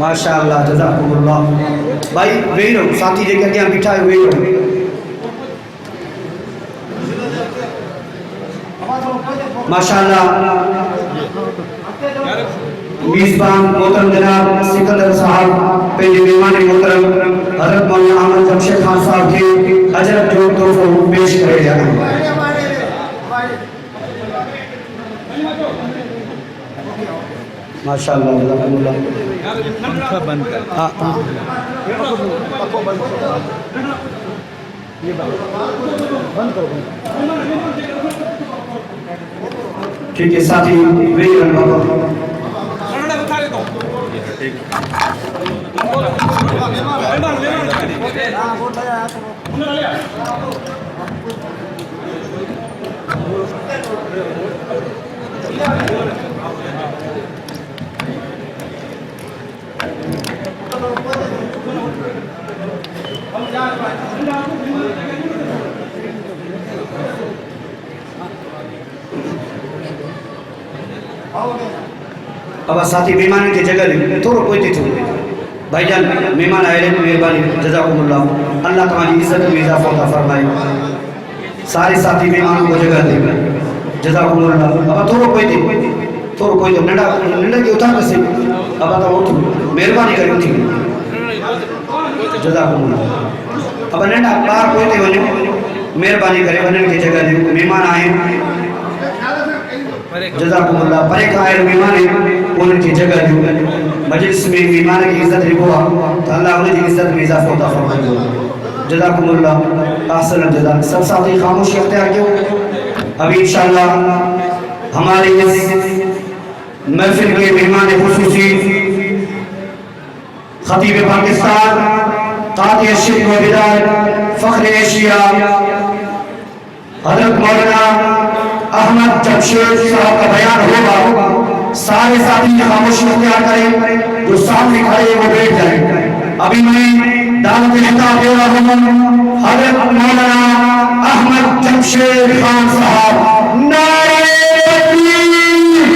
माशाअल्लाह जज़ाकुमुल्लाह। भाई वेही रहो, साथी जेके अॻियां बीठा आहियो वेही रहो। माशाअल्लाह मेज़बान मोहतरम जनाब सिकंदर साहब पंहिंजे मेहमान मोहतरम हज़रत मौलाना अहमद जमशेद खान साहब खे अजरब जो तोहफ़ो पेश करे रहिया आहिनि। माशाअल्लाह जज़ाकुमुल्लाह। पंखा बंद कर। हाँ ये बंद करो। ठीक है साथी वेही रहन बाबा। अब साथी मेहमान की जगह थोड़ा कोई थी भाईजान मेहमान आए मेहरबानी जज़ाकुमुल्लाह। अल्लाह तुम्हारी इज्जत में इजाफा अता फरमाए। सारे साथी मेहमानों को जगह दे जज़ाकुमुल्लाह। अब थोड़ा कोई थी नंढा नंढा की उतार से अब तो उठ मेहरबानी करे उठी जज़ाकुमुल्लाह। अब नंढा बाहर कोई थी वने मेहरबानी करे वनन की जगह दे। मेहमान आए जज़ाकुमुल्लाह परे का आयल मेहमान उनकी जगह दी। मजलिस में मेहमान की इज्जत रिबो तो अल्लाह उनकी इज्जत में इजाफा अता फरमाए। जज़ाकुमुल्लाह अहसन जज़ा। सब साथी खामोशी अख्तियार करो। अभी इंशाअल्लाह हमारे इस महफिल के मेहमान खुसूसी खतीब पाकिस्तान कादी शिर्क व बिदात फख्र एशिया हज़रत मौलाना अहमद जमशेद साहब का बयान होगा। सारे साथी खामोशी अख्तियार करें, जो सामने खड़े वो बैठ जाए। अभी मैं दावत खिताब दे रहा हूँ हज़रत मौलाना अहमद जमशेद खान साहब। नारे तकबीर,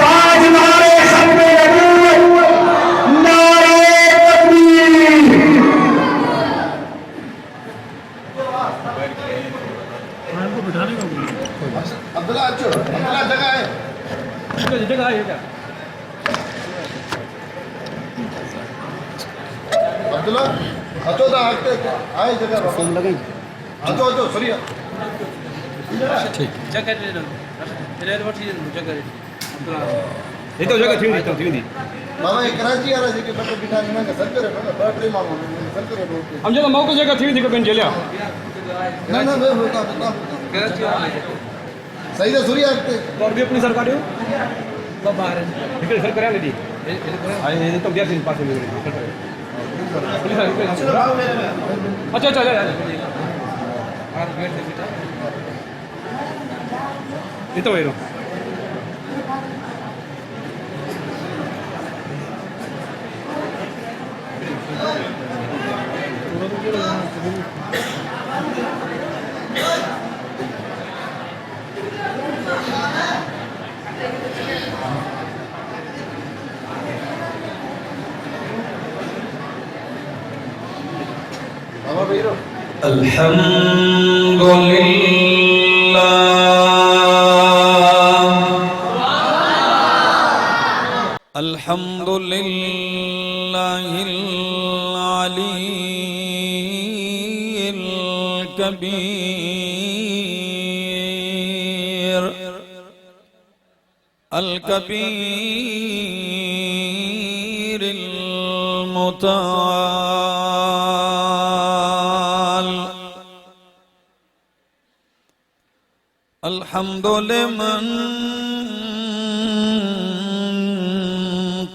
ताजदारे खत्मे नबूवत, नारे तकबीर। अब्दुल्ला अच्छो अब्दुल्ला जगह है क्या अब्दुल्ला अच्छो दा हकते आए जगह फोन लगाई अच्छो अच्छो सॉरी ठीक जगह दे दो तेरे वठी जगह ये तो जगह थी मामा ये कराची आ रहा है कि बट बिठा नहीं ना सर करे ना बट मामा सर करे हम जगह मौके जगह थी बन जेलिया ना ना बता कराची आ सही तो सूर्य आते तो भी अपनी सरकार हो तो बाहर निकल सर करा ले दी ये तो दिया तीन पास में अच्छा अच्छा और गेट से बेटा ये तो वेरो अल्हम्दुलिल्लाहिल अलीय्यिल कबीर अल कबीरिल मुताल। अल्हम्दुलिल्लाह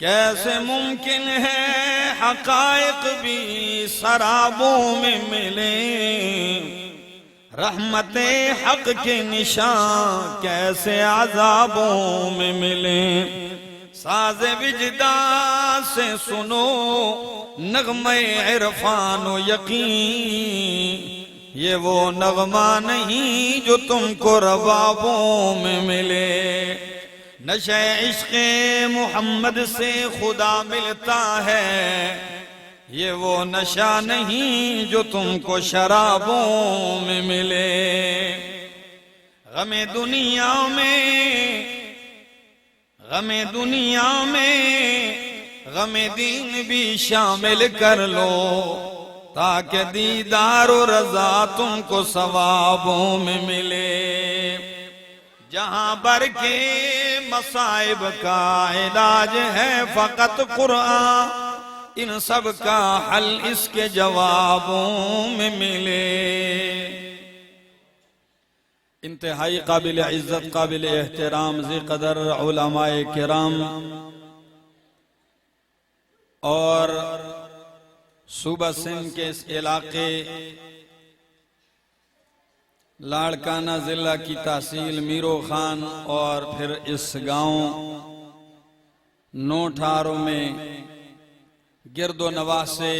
कैसे मुमकिन है हकायक भी शराबों में मिले, रहमते हक के निशान कैसे अज़ाबों में मिले। साज़े विजदा से सुनो नगमे इरफान व यकीन, ये वो नगमा नहीं जो तुमको रबाबों में मिले। नशे इश्क़े मोहम्मद से खुदा मिलता है, ये वो नशा नहीं जो तुमको शराबों में मिले। गमे दुनिया में गमे दीन भी शामिल कर लो, ताकि दीदार और रज़ा तुमको सवाबों में मिले। जहां बर के मसाइब का इलाज है फ़कत कुरान, इन सब का हल इसके जवाबों में मिले। इंतहाई काबिल इज्जत काबिल एहतराम ज़ी क़दर उलमाए किराम और सूबा सिंध के इस इलाके लाड़काना जिला की तहसील मीरो खान और फिर इस गांव नोठारों में गिरदो नवाह से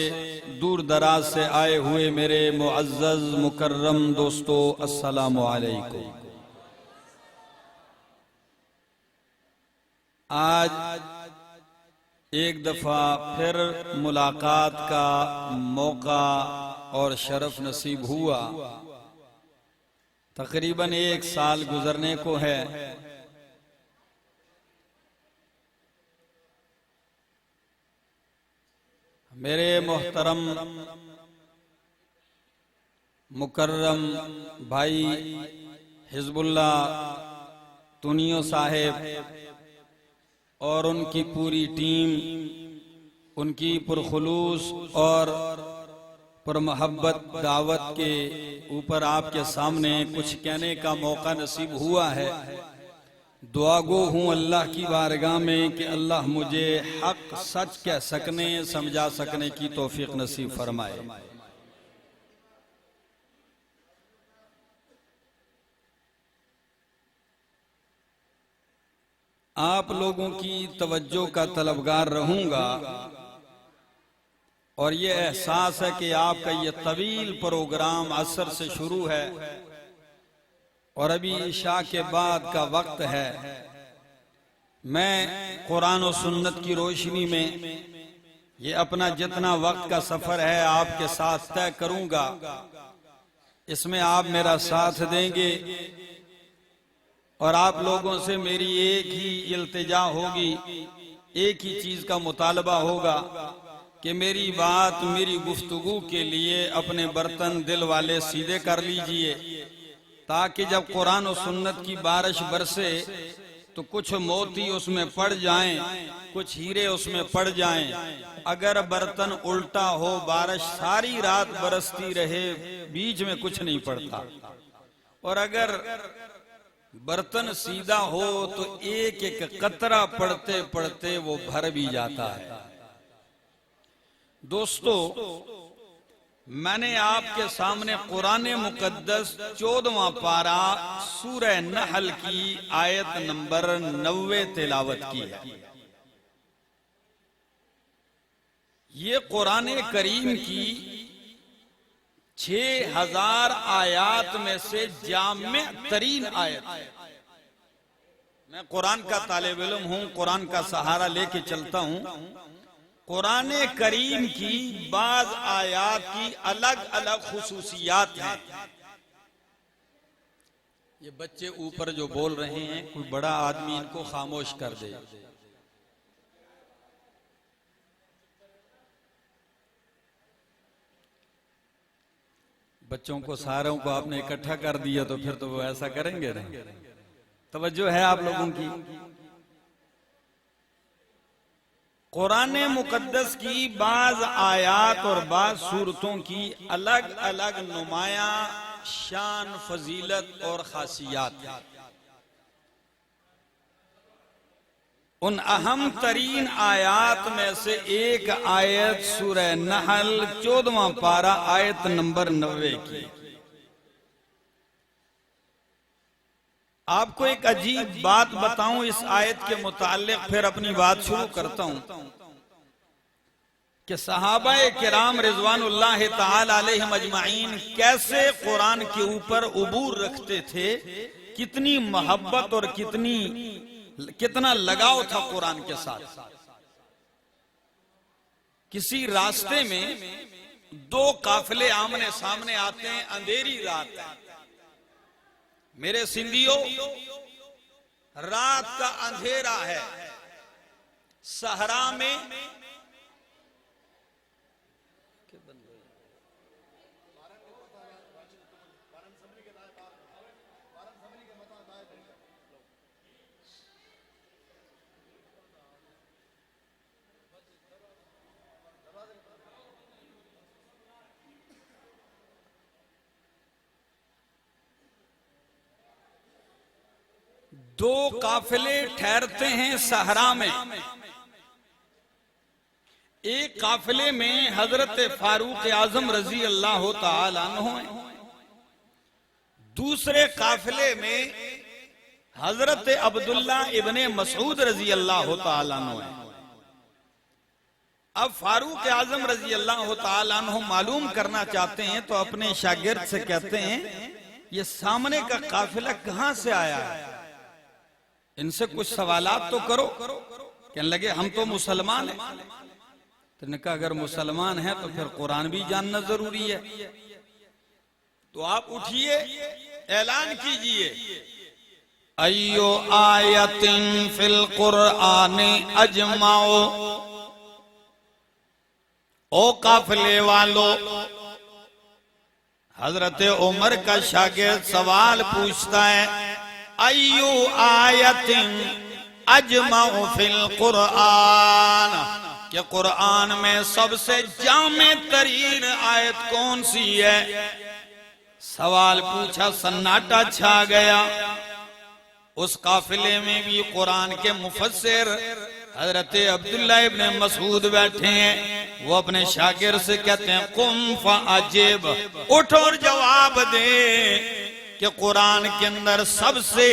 दूर दराज से आए हुए मेरे मुअज़्ज़ज़ मुकर्रम दोस्तों, अस्सलामु अलैकुम। आज एक दफा फिर मुलाकात का मौका और शरफ नसीब हुआ। तकरीबन 1 साल गुजरने को है मेरे मोहतरम मुकर्रम भाई हिजबुल्लाह तुनियो साहेब और उनकी पूरी टीम, उनकी पुरखुलूस और पुरमहब्बत दावत के ऊपर आपके सामने कुछ कहने का मौका नसीब हुआ है। दुआ गो हूँ अल्लाह की बारगाह में कि अल्लाह मुझे हक सच कह सकने, समझा सकने की तौफीक नसीब फरमाए। आप लोगों की तवज्जो का तलबगार रहूंगा और ये एहसास है कि आपका ये तवील प्रोग्राम असर से शुरू है और अभी इशा के बाद का वक्त है। मैं कुरान और सुन्नत की रोशनी में ये अपना जितना वक्त का सफर है आपके साथ तय करूंगा, इसमें आप मेरा साथ देंगे और आप लोगों से मेरी एक ही इल्तिजा होगी, एक ही चीज का मुतालबा होगा कि मेरी बात, मेरी गुफ्तगू के लिए अपने बर्तन दिल वाले सीधे कर लीजिए, ताकि जब कुरान और सुन्नत की बारिश बरसे तो कुछ मोती उसमें पड़ जाएं, कुछ हीरे उसमें पड़ जाएं। अगर बर्तन उल्टा हो, बारिश सारी रात बरसती रहे, बीच में कुछ नहीं पड़ता, और अगर बर्तन सीधा हो तो एक एक कतरा पड़ते पड़ते वो भर भी जाता है। दोस्तों, मैंने आपके सामने कुरान मुकद्दस 14वां पारा सूरह नहल की आयत नंबर 90 तिलावत की है। ये कुरान करीम की 6000 आयात में से जामे तरीन आयत है। मैं कुरान का तालिब इल्म हूं, कुरान का सहारा लेके चलता हूं। कुरान करीम की बाज आयात की अलग अलग खुसूसियात हैं। ये बच्चे ऊपर जो बोल रहे हैं, कोई बड़ा आदमी इनको खामोश कर दे। बच्चों को सारों को आपने इकट्ठा कर दिया तो फिर तो वो ऐसा करेंगे ना। तवज्जो है आप लोगों की। कुरान मुकद्दस की बाज आयात और बाज सूरतों की अलग अलग नुमाया शान, फजीलत और खासियात। उन अहम तरीन आयात में से एक आयत सूरह नहल 14वां पारा आयत नंबर 90 की। आपको एक अजीब बात बताऊं इस आयत के मुताल्लिक, फिर अपनी बात शुरू करता हूं कि सहाबाए किराम रिजवानुल्लाह ताला अलैहिम अजमाइन कैसे कुरान के ऊपर उबूर रखते थे, कितनी मोहब्बत और कितना लगाव था कुरान के साथ। किसी रास्ते में दो काफिले आमने सामने आते हैं, अंधेरी रात है। मेरे सिंधियों, रात का अंधेरा है, सहरा में दो काफिले ठहरते हैं सहरा में। एक काफिले में हजरत फारूक आजम रजी अल्लाह ताला अन्हु है, दूसरे काफिले में हजरत अब्दुल्ला इब्ने मसूद रजी अल्लाह ताला अन्हु है। अब फारूक आजम रजी अल्लाह ताला अन्हु मालूम करना चाहते हैं तो अपने शागिर्द से कहते हैं, ये सामने का काफिला कहां से आया है, इनसे कुछ सवालात तो करो। कहने लगे हम तो मुसलमान हैं। तो ने कहा अगर मुसलमान हैं तो फिर कुरान भी जानना जरूरी है। तो आप उठिए, ऐलान कीजिए, अय्यो आयतिन फिल कुरआन अजमाओ, ओ काफिले वालों, हजरत उमर का शागिर्द सवाल पूछता है, अय्यु आयतिन अजमाउ फिल कुरआन, कि कुरआन में सबसे जामे तरीन आयत कौन सी है? सवाल पूछा, सन्नाटा छा गया। उस काफिले में भी कुरान के मुफस्सिर हजरत अब्दुल्ला इब्ने मसूद बैठे हैं। वो अपने शागिर्द से कहते हैं, कुम फअजिब, उठ और जवाब दे कि कुरान के अंदर सबसे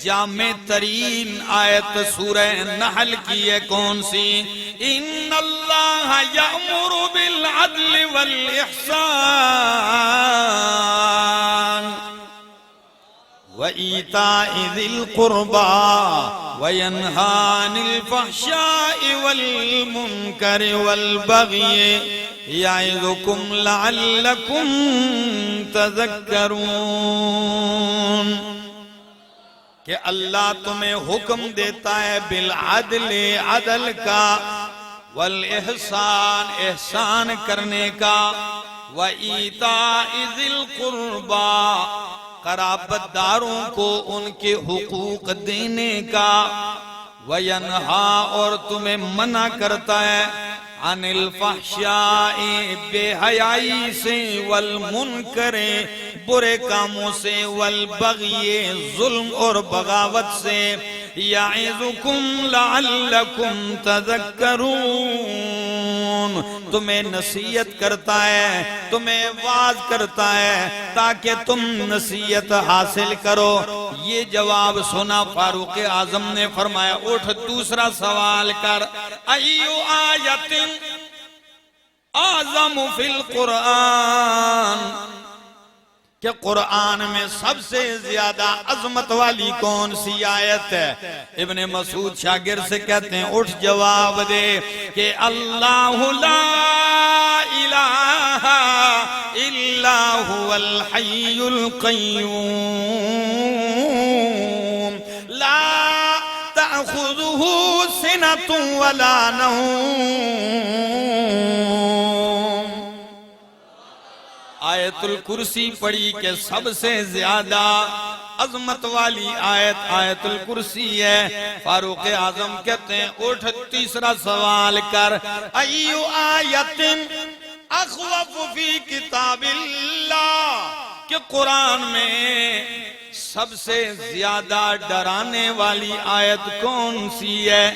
जामे तरीन आयत सूरह नहल की है कौन सी? इन्नल्लाह यअमुरु बिल अदल वल इहसान व ईताइ ज़िल कुर्बा व यन्हा अनिल फ़हशाइ वल मुनकरि वल बग़yi याइज़ुकुम लअल्लकुम तज़क्करून, कि अल्लाह तुम्हें हुक्म देता है बिल अदल, अदल का, वल एहसान, एहसान करने का, व ईताइ ज़िल कुर्बा, कराबतदारों को उनके हुकूक देने का, व यन्हा, और तुम्हें मना करता है, अनिल फ़हशाइ, बेहयाई से, वल मुनकरे, बुरे कामों से, वल बग़ी, जुल्म और बगावत से, याइज़ुकुम लअल्लकुम तज़क्करून, तुम्हें नसीहत करता है, तुम्हें वाज करता है ताकि तुम नसीहत हासिल करो। ये जवाब सुना फारूक आजम ने फरमाया, उठ दूसरा सवाल कर। अय्यु आयतिन आज़म फिल कुरआन, कि कुरआन में सबसे ज्यादा अजमत वाली कौन सी आयत है? इब्ने मसूद शागिर्द से कहते हैं, उठ जवाब दे कि अल्लाहु ला इलाहा इल्ला हुवल हय्युल क़य्यूम, ला तअख़ुज़ुहु सिनतुन वला नौम। आयतुल कुर्सी पढ़ी के सबसे ज्यादा अजमत वाली आयत आयतुल कुर्सी है। फारूक आजम कहते हैं, उठ तीसरा सवाल कर। अय्यु आयतिन अख़वफ़ु फी किताबिल्लाह, कि कुरान में सबसे ज्यादा डराने वाली आयत कौन सी है?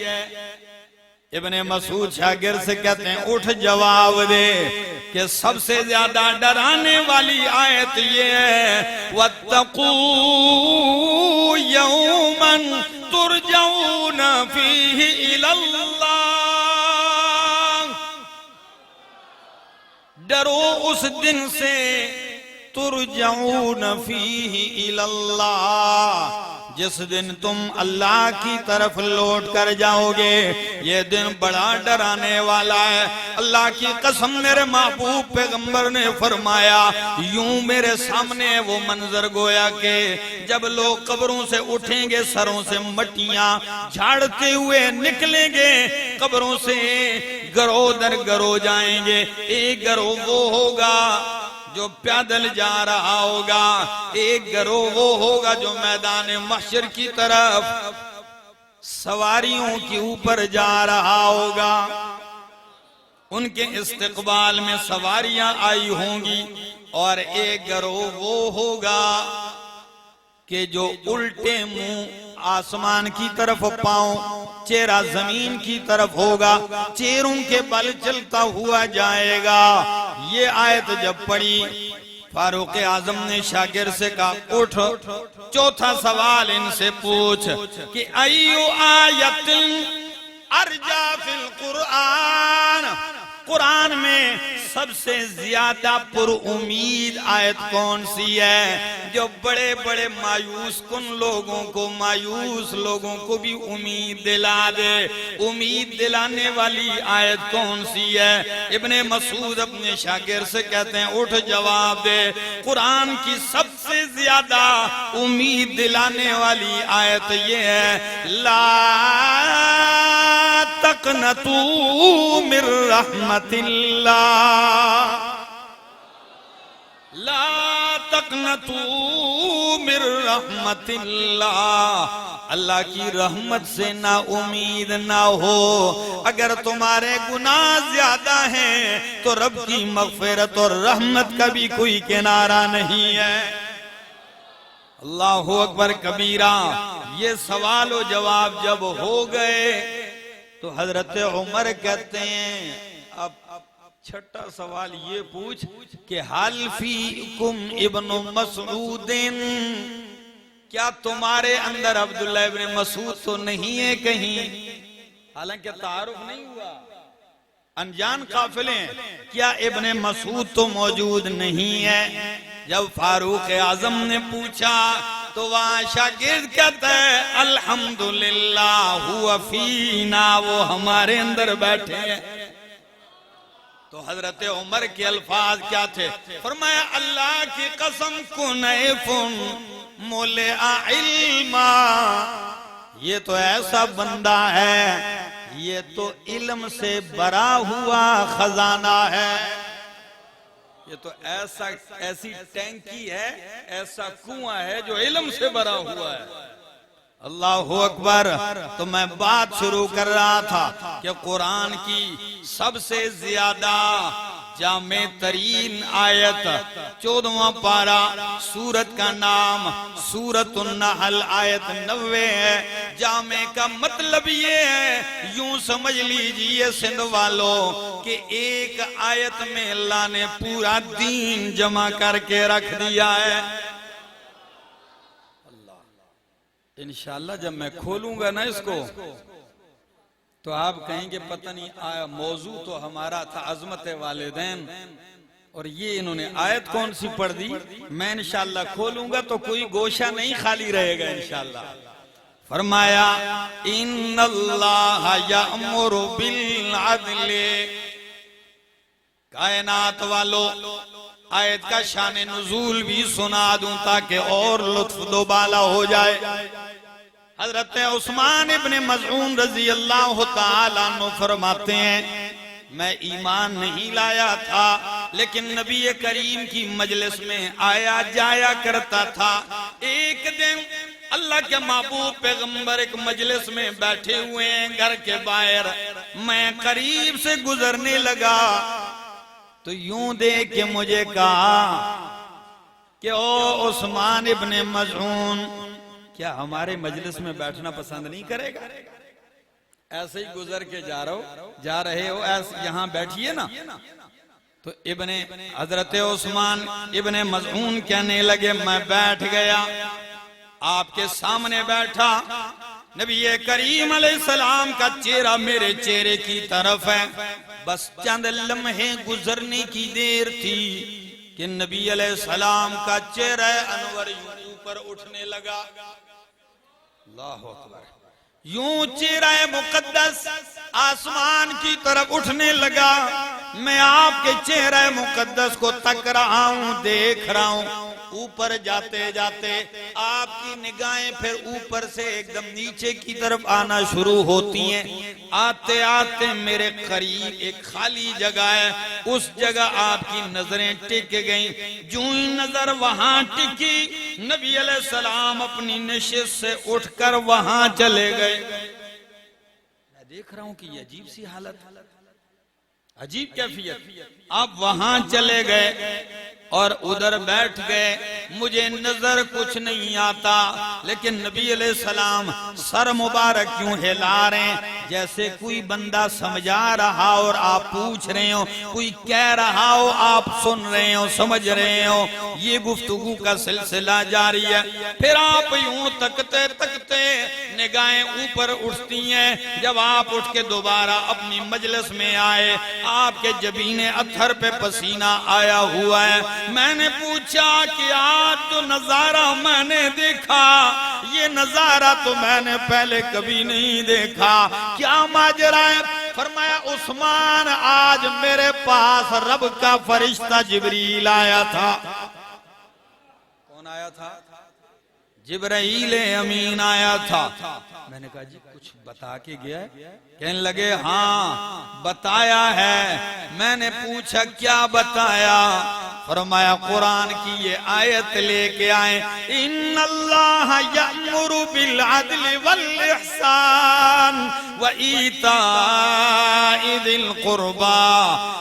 इब्ने मसूद शागिर्द से कहते हैं, उठ जवाब दे कि सबसे ज्यादा डराने वाली आयत ये है, वत्तकू यौमन तुरजऊन फीहि इलल्लाह, डरो उस दिन से, तुरजऊन फीहि इलल्लाह, जिस दिन तुम अल्लाह की तरफ लौट कर जाओगे। ये दिन बड़ा डराने वाला है। अल्लाह की कसम, मेरे महबूब पैगंबर ने फरमाया, यूं मेरे सामने वो मंजर गोया के जब लोग कब्रों से उठेंगे, सरों से मट्टियां झाड़ते हुए निकलेंगे कब्रों से, गरोह दर गरोह जाएंगे। एक गरोह वो होगा जो पैदल जा रहा होगा, एक गिरोह वो होगा जो मैदान महशर की तरफ सवारियों के ऊपर जा रहा होगा। उनके इस्तकबाल में सवारियां आई होंगी। और एक गिरोह वो होगा कि जो उल्टे मुंह आसमान की तरफ, पांव चेहरा जमीन की तरफ होगा, चेहरों के बल चलता हुआ जाएगा। ये आयत जब पढ़ी, फारूक आजम ने शागिर्द से कहा, उठ चौथा सवाल इनसे पूछ कि अय्यु आयतिन अर्जा फिल कुरआन, कुरान में सबसे ज्यादा पुरउम्मीद आयत कौन सी है, जो बड़े बड़े मायूस कुन लोगों को, मायूस लोगों को भी उम्मीद दिला दे। उम्मीद दिलाने वाली आयत कौन सी है? इब्ने मसूद अपने शागिर्द से कहते हैं, उठ जवाब दे। कुरान की सबसे ज्यादा उम्मीद दिलाने वाली आयत ये है, ला तक तक़नतू मिर रहमतिल्लाह, ला तक़नतू मिर रहमतिल्लाह, अल्लाह की रहमत से ना उम्मीद ना हो। अगर तुम्हारे गुनाह ज्यादा हैं तो रब की मग़फ़िरत और रहमत का भी कोई किनारा नहीं है। अल्लाहु अकबर कबीरा। ये सवाल और जवाब जब हो गए तो हजरत उमर कहते हैं अब छठा सवाल ये पूछ कि हाल फीकुम इब्नु मसऊदिन, क्या तुम्हारे अंदर अब्दुल्लाह इब्न मसूद तो नहीं है कहीं? हालांकि तारुफ नहीं हुआ, अनजान काफिले, क्या इब्ने मसूद तो मौजूद नहीं है? जब फारूक आजम ने पूछा तो वहां शागिर्द कहता है अल्हम्दुलिल्लाह हुवा फीना, वो हमारे अंदर बैठे हैं। तो हजरत उमर के अल्फाज क्या थे? फरमाया अल्लाह की कसम कुनैफुन मोले इल्मा, ये तो ऐसा बंदा है, ये तो इल्म से भरा हुआ खजाना है। ये तो ऐसी टैंकी है, ऐसा कुआं है जो इल्म से भरा हुआ है। अल्लाहु अकबर। तो मैं बात शुरू कर रहा था कि कुरान की सबसे ज्यादा जामे तरीन आयत 14वां पारा, सूरत का नाम सूरतुन नहल, आयत 90 है। जामे का मतलब ये है, यूं समझ लीजिए सिंध वालों कि एक आयत में अल्लाह ने पूरा दीन जमा करके रख दिया है। इंशाअल्लाह जब मैं खोलूंगा ना इसको तो आप कहेंगे पता नहीं आया, मौजू तो हमारा था अजमत वालिदैन और ये इन्होंने आयत कौन सी पढ़ दी। मैं इंशाअल्लाह खोलूंगा तो कोई गोशा नहीं खाली रहेगा इंशाअल्लाह। फरमाया इन्नल्लाह यअमुरु बिल अदले, कायनात वालों आयत का शान नुज़ूल भी सुना दूं ताकि और लुत्फ दोबाला हो जाए। हजरत उस्मान इब्ने मज़ऊन रजी अल्लाह तआला अन्हु फरमाते हैं मैं ईमान नहीं लाया था लेकिन नबी करीम की मजलिस में आया जाया करता था। एक दिन अल्लाह के महबूब पैगंबर एक मजलिस में बैठे हुए हैं घर के बाहर, मैं करीब से गुजरने लगा तो यूं देख के मुझे कहा कि ओ उस्मान इब्ने मज़ऊन, क्या हमारे मजलिस में बैठना पसंद नहीं करेगा? ऐसे ही गुजर के जा रहे हो, ऐसे यहाँ बैठिए ना। तो इब्ने हजरत उस्मान इब्ने मज़ऊन कहने लगे मैं बैठ गया, आपके सामने बैठा, नबी करीम अलैहिस्सलाम का चेहरा मेरे चेहरे की तरफ है। बस चंद लम्हे गुजरने की देर थी कि नबी अलैहिस्सलाम का चेहरा अनवर ऊपर उठने लगा। अल्लाहु अकबर। यूं चेहरा मुकद्दस आसमान की तरफ उठने लगा। मैं आपके चेहरे मुकद्दस को तक रहा हूं, देख रहा हूं। ऊपर जाते जाते आपकी निगाहें फिर ऊपर से एकदम नीचे की तरफ आना शुरू होती हैं। आते आते मेरे करीब एक खाली जगह है, उस जगह आपकी नजरें टिक गईं। जो ही नजर वहां टिकी, नबी अलैहिस्सलाम अपनी नशिस्त से उठकर वहां चले गए। मैं देख रहा हूं कि ये अजीब सी हालत, अजीब कैफियत। आप वहां चले गए और उधर बैठ गए। मुझे नजर कुछ नहीं आता, लेकिन नबी अलैहिस्सलाम सर मुबारक क्यों हिला रहे हैं जैसे कोई बंदा समझा रहा हो और आप पूछ रहे हो, कोई कह रहा हो आप सुन रहे हो, समझ रहे हो। ये गुफ्तगू का सिलसिला जारी है। फिर आप यूं तकते तकते निगाहें ऊपर उठती हैं। जब आप उठ के दोबारा अपनी मजलिस में आए, आपके जबीने अत्थर पे पसीना आया हुआ है। मैंने पूछा कि आज तो नजारा मैंने देखा, ये नजारा तो मैंने पहले कभी नहीं देखा, क्या माजरा है? फरमाया उस्मान आज मेरे पास रब का फरिश्ता जिब्रील आया था। कौन आया था? जिब्राईल अमीन आया था। मैंने कहा जी कुछ बता के गया है? कहने लगे हाँ बताया है। मैंने पूछा क्या बताया? फरमाया कुरान की ये आयत लेके आए, इन्नल्लाह यअमुरु बिल अदल वल इहसान व ईताइ दिल कुर्बा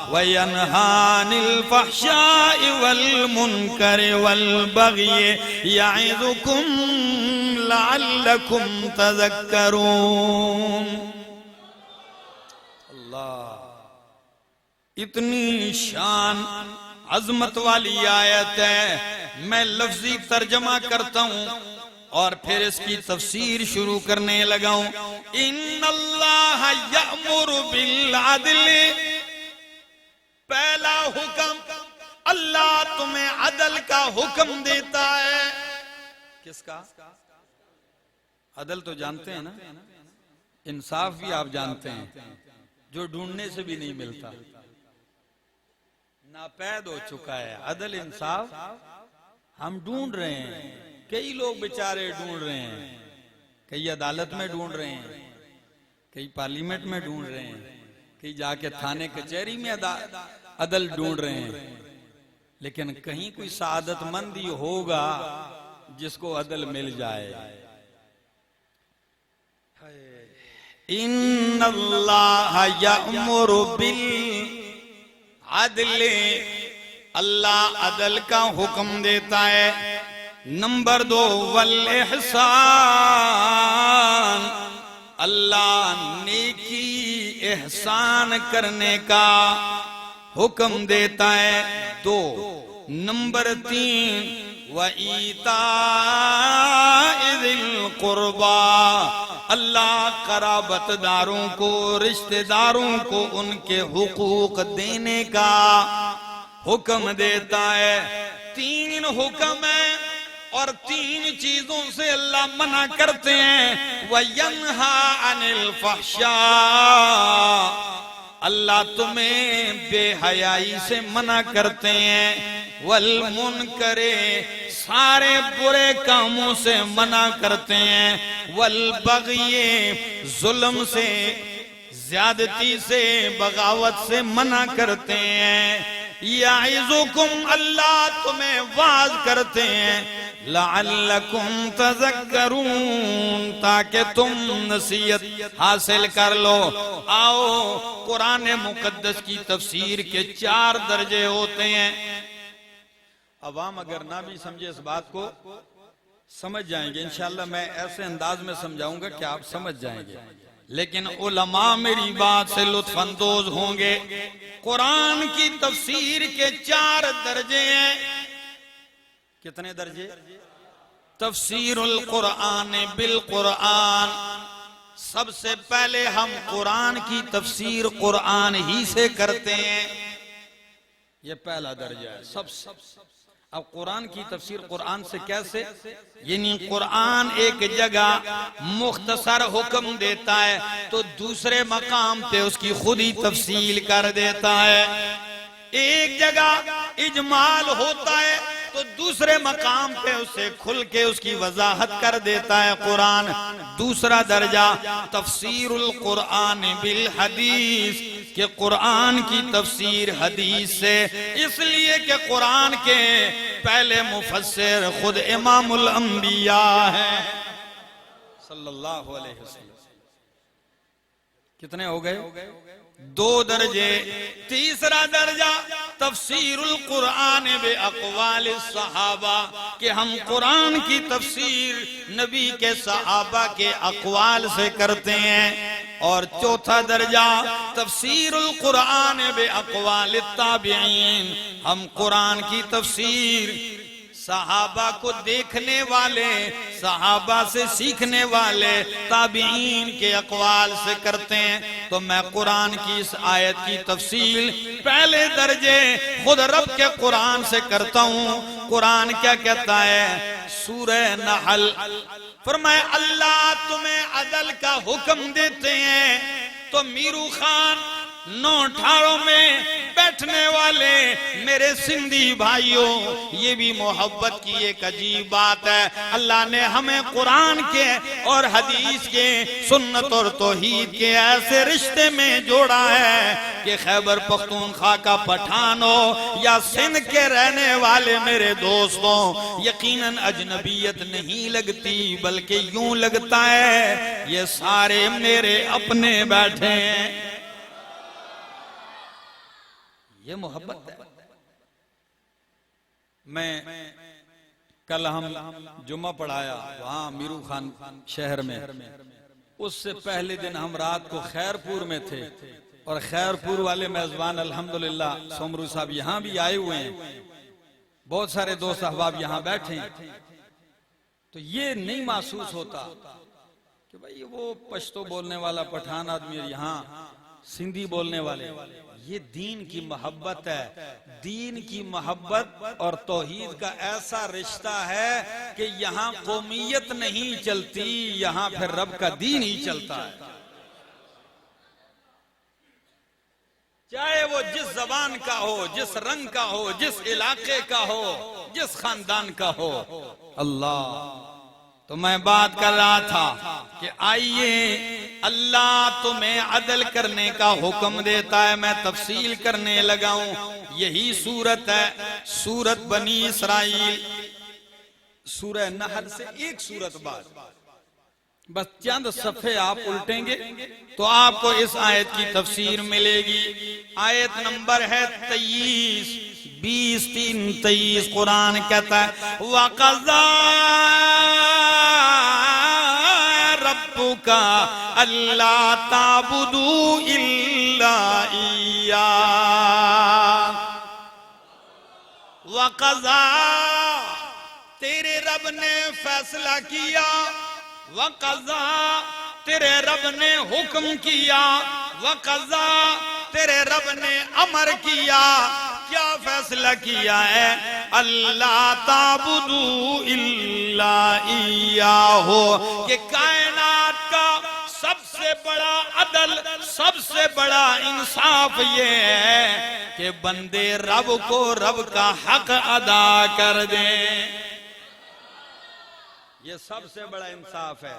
व यनहा अनिल फहशाइ वल मुनकर वल बगी यइज़ुकुम लअल्लकुम तज़क्करून। अल्लाह, इतनी शान अजमत वाली आयत है। मैं लफ्जी तर्जमा करता हूं और फिर इसकी तफसीर शुरू करने लगा हूं। इन्नल्लाह यअमुरु बिल अदल, पहला हुक्म, अल्लाह तुम्हें अदल का हुक्म देता है। किसका? अदल तो जानते हैं ना, इंसाफ भी आप जानते हैं, जो ढूंढने से भी नहीं मिलता, नापैद हो चुका है। अदल इंसाफ हम ढूंढ रहे हैं, कई लोग बेचारे ढूंढ रहे हैं, कई अदालत में ढूंढ रहे हैं, कई पार्लियामेंट में ढूंढ रहे हैं, कई जाके थाने कचहरी में अदल ढूंढ रहे हैं, लेकिन कहीं कोई सादतमंद ही होगा जिसको अदल मिल जाए। इन्नल्लाह यअमुरु बिल अदल, अल्लाह अदल का हुक्म देता है। नंबर 2 वल इहसान, अल्लाह नेकी एहसान करने का हुक्म देता है। 2 नंबर 3 व ईताइ दिल कुर्बा, अल्लाह कराबतदारों को, रिश्तेदारों को उनके हुकूक देने का हुक्म देता है। 3 हुक्म है और 3 चीजों से अल्लाह मना करते हैं। वयन्हा अनिल फहशा, अल्लाह तुम्हें बेहयाई से मना करते हैं। वल मुनकरे, सारे बुरे कामों से मना करते हैं। वल बग़ये, जुल्म से, ज्यादती से, बगावत से मना करते हैं। याइज़ुकुम, अल्लाह तुम्हें वाज करते हैं। लअल्लकुम तज़क्करून, ताकि तुम नसीहत हासिल कर लो। आओ, कुरान मुकद्दस की तफसीर के 4 दर्जे होते हैं। अवाम अगर ना भी समझे इस बात को, समझ जाएंगे इंशाअल्लाह। मैं ऐसे अंदाज में समझाऊंगा कि आप समझ जाएंगे, लेकिन उलमा मेरी बात से लुत्फ अंदोज होंगे। कुरान की तफसीर के 4 दर्जे हैं। कितने दर्जे? तफसीरुल कुरान बिल कुरान, सबसे पहले हम कुरान की तफसीर कुरान ही से करते हैं, ये पहला दर्जा है। सब अब कुरान की तफसीर कुरान से कैसे? यानी कुरान एक जगह मुख्तसर हुक्म देता है तो दूसरे मकाम पे उसकी खुद ही तफसील कर देता है। एक जगह इजमाल होता है तो दूसरे मकाम पे उसे खुल के उसकी वजाहत कर देता है कुरान। दूसरा दर्जा तफसीरुल कुरान बिल हदीस, के कुरान की तफसीर हदीस से, इसलिए कि कुरान के पहले मुफस्सिर खुद इमामुल अंबिया है सल्लल्लाहु अलैहि वसल्लम। कितने हो गए? 2 दर्जे। तीसरा दर्जा तफसीरुल कुरान बे अक़वाल सहाबा, कि हम कुरान की तफसीर नबी के सहाबा के अक़वाल से करते हैं। और चौथा दर्जा तफसीरुल कुरान बे अक़वाल ताबिईन, हम कुरान की तफसीर सहाबा को देखने वाले, सहाबा से सीखने वाले ताबीन के अक़वाल से करते हैं। तो मैं कुरान की इस आयत की तफसील पहले दर्जे खुद रब के कुरान से करता हूँ। कुरान क्या कहता है? सूरह नहल फरमाए अल्लाह तुम्हें अदल का हुक्म देते हैं। तो मीरू खान 9 ठारों में बैठने वाले मेरे सिंधी भाइयों, ये भी मोहब्बत की एक अजीब बात है। अल्लाह ने हमें कुरान के और हदीस के, सुन्नत और तौहीद के ऐसे रिश्ते में जोड़ा है कि खैबर पख्तूनख्वा का पठान हो या सिंध के रहने वाले मेरे दोस्तों, यकीनन अजनबियत नहीं लगती, बल्कि यूं लगता है ये सारे मेरे अपने बैठे हैं। ये मोहब्बत है। मैं कल हम जुम्मा पढ़ाया वहां मीरू खान शहर में, उससे पहले दिन हम रात को खैरपुर में थे और खैरपुर वाले मेजबान अल्हम्दुलिल्लाह सोमरू साहब यहाँ भी आए हुए हैं, बहुत सारे दोस्त अहबाब यहाँ बैठे हैं। तो ये नहीं महसूस होता कि भाई वो पश्तो बोलने वाला पठान आदमी है, यहाँ सिंधी बोलने वाले। ये दीन की मोहब्बत है। दीन की मोहब्बत और तौहीद का ऐसा रिश्ता है कि यहाँ कौमियत नहीं चलती, यहाँ फिर रब का दीन ही चलता है, चाहे वो जिस जबान का हो, जिस रंग का हो, जिस इलाके का हो, जिस खानदान का हो। अल्लाह, तो मैं बात कर रहा था कि आइए अल्लाह तुम्हें अदल करने का हुक्म देता है, मैं तफसील करने लगा हूं। यही सूरत है, सूरत बनी इसराइल, सूरह नहल से एक सूरत बाद, बस चंद सफ़े आप उल्टेंगे तो आपको इस आयत की तफसीर मिलेगी। आयत नंबर है 23, 20, 3, 23। कुरान कहता है वक़ज़ा रब्बुका अल्ला ताबुदू इल्ला इय्या। वक़ज़ा, तेरे रब ने फैसला किया, वक़ज़ा तेरे रब ने हुक्म किया, वक़ज़ा तेरे रब ने अमर किया। क्या फैसला किया है? अल्लाह ताबुदू इल्ला इय्याहु, कि कायनात का सबसे बड़ा अदल, सबसे बड़ा इंसाफ ये है कि बंदे रब को रब का हक अदा कर दें। ये सबसे बड़ा इंसाफ है।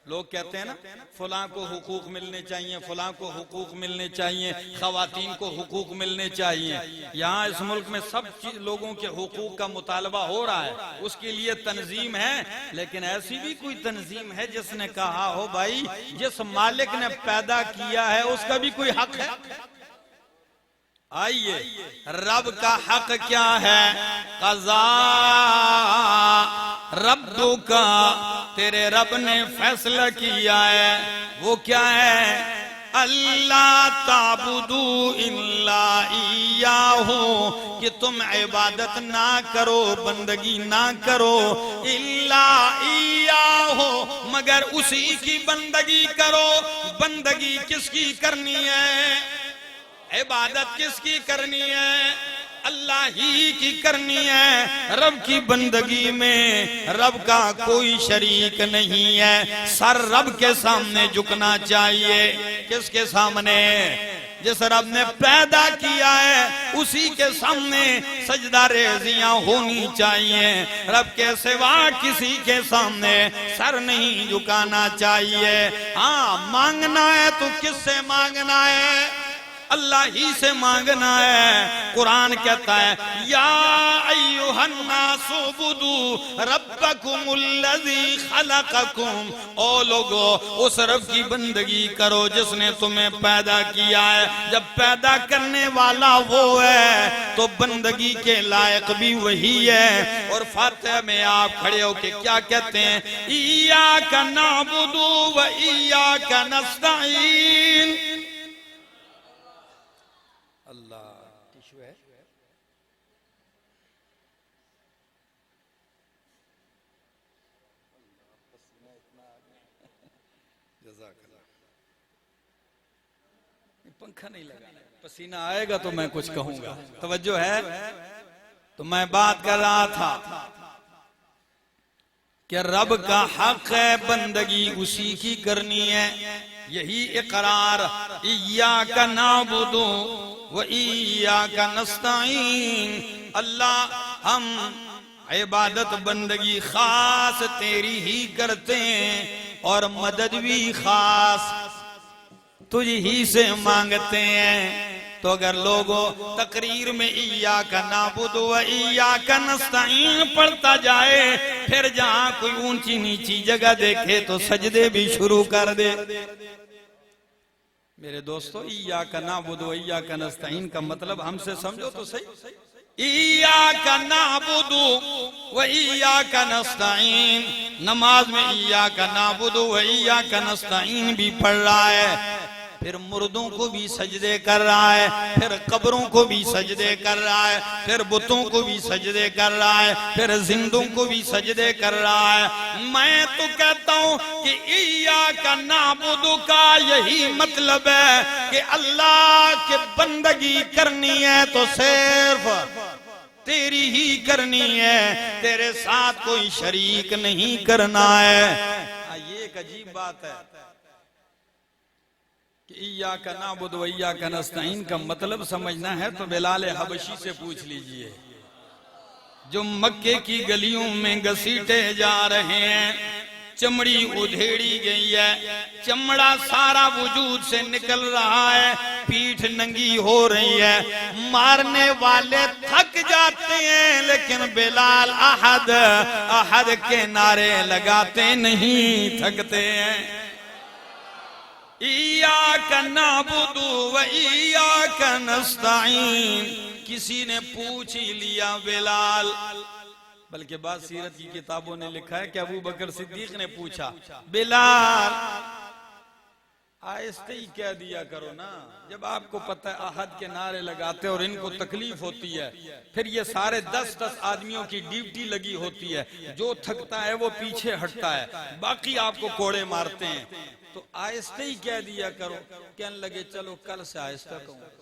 लोग कहते हैं ना फलां को हुकूक मिलने चाहिए, फलां को हुकूक मिलने चाहिए, खवातीन को हुकूक मिलने चाहिए। यहाँ इस मुल्क में सब लोगों के हुकूक का मुतालबा हो रहा है, उसके लिए तंजीम है, लेकिन ऐसी भी कोई तंजीम है जिसने कहा हो भाई जिस मालिक ने पैदा किया है उसका भी कोई हक है? आइए, रब का हक क्या है? क़ज़ा रब्बुका, तेरे रब ने फैसला किया है, वो क्या है? अल्लाह ताबुदू इल्ला इय्याहु, कि तुम इबादत ना करो, बंदगी ना करो, इल्ला इय्याहु, मगर उसी की बंदगी करो। बंदगी किसकी करनी है? इबादत किसकी करनी है? अल्लाह ही की करनी है। रब की बंदगी में रब का कोई शरीक नहीं है। सर रब के सामने झुकना चाहिए। किसके सामने? जिस रब ने पैदा किया है उसी के सामने सजदा रेज़ियां होनी चाहिए। रब के सिवा किसी के सामने सर नहीं झुकाना चाहिए। हाँ, मांगना है तो किससे मांगना है? अल्लाह ही से मांगना है। कुरान कहता है या अय्युहन्नासु उबुदू रब्बकुमुल्लज़ी खलक़कुम, ओ लोगो उस रब की बंदगी करो जिसने तुम्हें पैदा किया है। जब पैदा करने वाला वो है तो बंदगी के लायक भी वही है। और फातिहा में आप खड़े होके क्या कहते हैं? इय्याका नअबुदु व इय्याका नस्तईन। अल्लाह, टिश्यू है? पंखा नहीं लगा, पसीना आएगा तो मैं कुछ कहूंगा। तवज्जो है? तो मैं बात कर रहा था कि रब का हक है, बंदगी उसी की करनी है। यही इकरार इय्याका नअबुदु व इय्याका नस्तईन। अल्लाह हम इबादत बंदगी खास तेरी ही करते हैं और मदद भी खास तुझ ही से मांगते हैं। तो अगर लोगों तकरीर में इय्याका नाबुदु व इय्याका नस्तईन पढ़ता जाए, फिर जहां कोई ऊंची नीची जगह देखे तो सजदे भी शुरू कर दे। मेरे दोस्तों, इय्याका नाबुदु व इय्याका नस्तईन का मतलब हमसे समझो तो सही। इय्याका नाबुदु व इय्याका नस्तईन, नमाज में इय्याका नाबुदु व इय्याका नस्तईन भी पढ़ रहा है, फिर मुर्दों को भी सजदे कर रहा है, फिर कब्रों को भी सजदे कर रहा है, फिर बुतों को भी सजदे कर रहा है, फिर जिंदों को भी सजदे कर रहा है। मैं तो कहता हूं कि इय्याका नाबुदु का यही मतलब है कि अल्लाह के बंदगी करनी है तो सिर्फ तेरी ही करनी है, तेरे साथ कोई शरीक नहीं करना है। ये एक अजीब बात है कि इय्याका नाबुदु व इय्याका नस्तईन का मतलब समझना है तो बिलाल हबशी से पूछ लीजिए, जो मक्के की गलियों में घसीटे जा रहे हैं, चमड़ी उधेड़ी गई है, चमड़ा सारा वजूद से निकल रहा है, पीठ नंगी हो रही है, मारने वाले थक जाते हैं, लेकिन बिलाल अहद अहद के नारे लगाते नहीं थकते हैं। इय्याका नाबुदु व इय्याका नस्तईन। किसी ने पूछ ही लिया बिलाल, बल्कि बाद सीरत की किताबों ने लिखा है कि अबू बकर सिद्दीक ने पूछा, बिलाल आहिस्ते ही कह दिया करो ना, जब आपको पता है अहद के नारे लगाते और इनको तकलीफ होती है, फिर ये सारे 10-10 आदमियों की ड्यूटी लगी होती है, जो थकता है वो पीछे हटता है, बाकी आपको कोड़े मारते हैं, तो आहिस्ते ही कह दिया करो। कहने लगे चलो कल से आहिस्ता कहूं।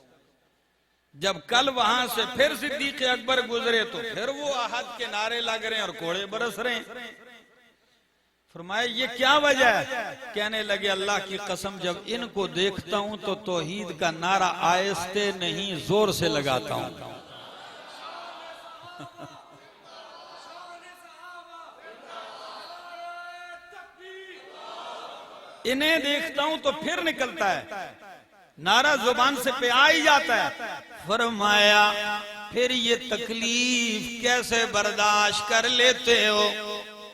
जब कल वहां से फिर सिद्दीक अकबर गुजरे तो फिर वो अहद के नारे लग रहे हैं और कोड़े बरस रहे हैं। फरमाया ये क्या वजह है? कहने लगे अल्लाह की कसम, जब इनको देखता हूं तो तौहीद का नारा आहिस्ते नहीं जोर से लगाता हूं। इन्हें देखता हूं तो फिर निकलता है, नारा जुबान से पे आ ही जाता है। फरमाया फिर ये तकलीफ कैसे बर्दाश्त कर लेते हो?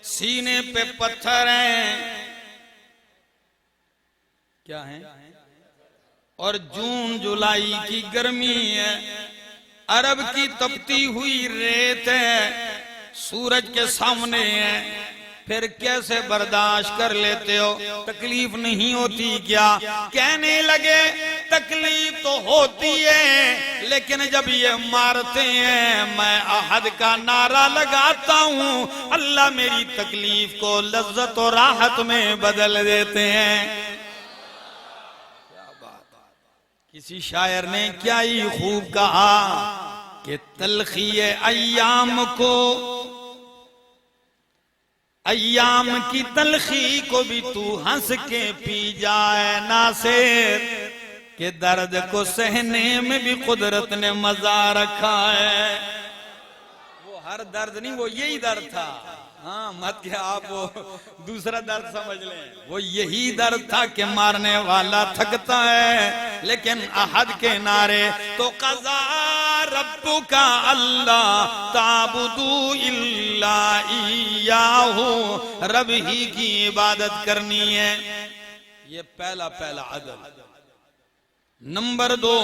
सीने पे पत्थर हैं, क्या है, और जून जुलाई की गर्मी है, अरब की तपती हुई रेत है, सूरज के सामने है, फिर कैसे बर्दाश्त कर लेते हो? तकलीफ नहीं होती क्या? कहने लगे तकलीफ तो होती है, लेकिन जब ये मारते हैं मैं अहद का नारा लगाता हूं, अल्लाह मेरी तकलीफ को लज्जत और राहत में बदल देते हैं। क्या बात! किसी शायर ने क्या ही खूब कहा कि तलखी अय्याम को, अय्याम की तलखी को भी तू हंस के पी जाए नासिर, के दर्द को सहने में भी कुदरत ने मजा रखा है। वो हर दर्द नहीं, वो यही दर्द था। हाँ, मत क्या आप वो दूसरा दर्द समझ लें, वो यही दर्द था कि मारने वाला थकता है, लेकिन अहद के नारे तो कज़ा रब्बुका अल्लाह ताबुदू इल्ला इय्याहू, रब ही की इबादत करनी है। ये पहला अदब। नंबर 2,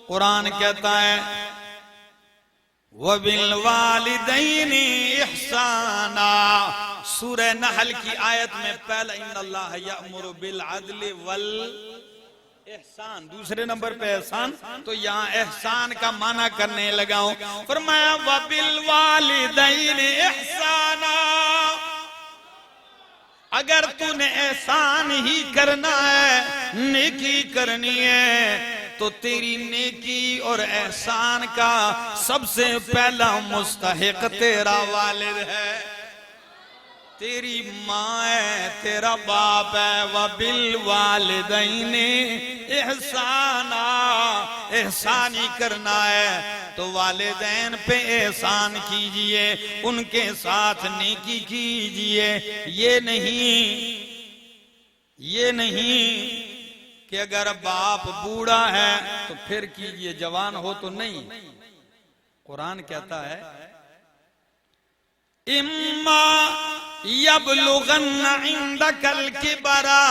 कुरान कहता है वबिल वालिदैनि इहसाना। सूरह नहल की आयत में पहला इन्नल्लाह यअमुरु बिल अदलि वल एहसान, दूसरे नंबर पे एहसान, तो यहाँ एहसान का माना करने लगा हूं। फरमाया वबिल वालिदैनि इहसाना, अगर तूने एहसान ही करना है, नेकी करनी है, तो तेरी नेकी और एहसान का सबसे पहला मुस्तहिक तेरा वालिद है। तेरी माँ है, तेरा बाप है। व बिल वालिदैने एहसाना, एहसान ही करना है तो वालिदैन पे एहसान कीजिए, उनके साथ नेकी कीजिए। ये नहीं कि अगर बाप बूढ़ा है तो फिर कीजिए, जवान हो तो नहीं। कुरान कहता है इम्मा यबलुगन्ना इंदकल किबरा,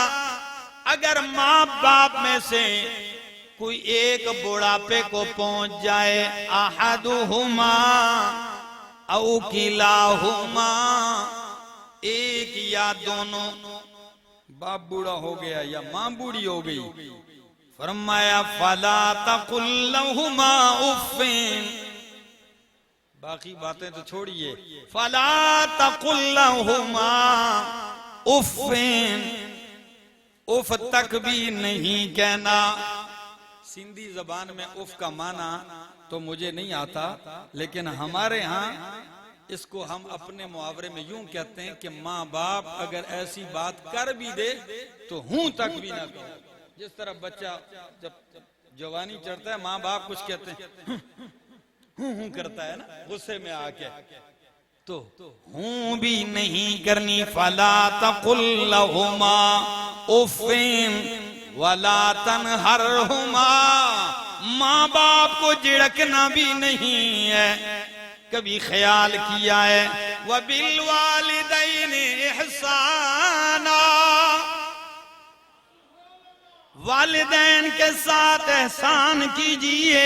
अगर माँ बाप में से कोई एक बुढ़ापे को पहुंच जाए, अहदुहुमा औ किलाहुमा, एक या दोनों, बाप बूढ़ा हो गया या माँ बूढ़ी हो गई, फरमाया फला तकुल लहुमा उफ़्फ़िन, बाकी बातें तो छोड़िए, फला तकुल लहुमा उफ़्फ़िन, उफ तक भी नहीं कहना। सिंधी जबान में उफ का माना तो मुझे नहीं आता, लेकिन हमारे यहाँ इसको हम अपने मुहावरे में यूं कहते हैं कि माँ बाप अगर ऐसी बात कर भी दे तो हूं तक भी ना कहो। जिस तरह बच्चा जब जवानी चढ़ता है, माँ बाप कुछ कहते हैं हूं करता है ना गुस्से में आके, तो हूं भी नहीं करनी। फला तकुल लहुमा उफ़्फ़िन वला तनहरहुमा, माँ बाप को झिड़कना भी नहीं है। कभी ख्याल किया है व बिल वालिदैनि इहसाना, वालिदैन के साथ एहसान कीजिए।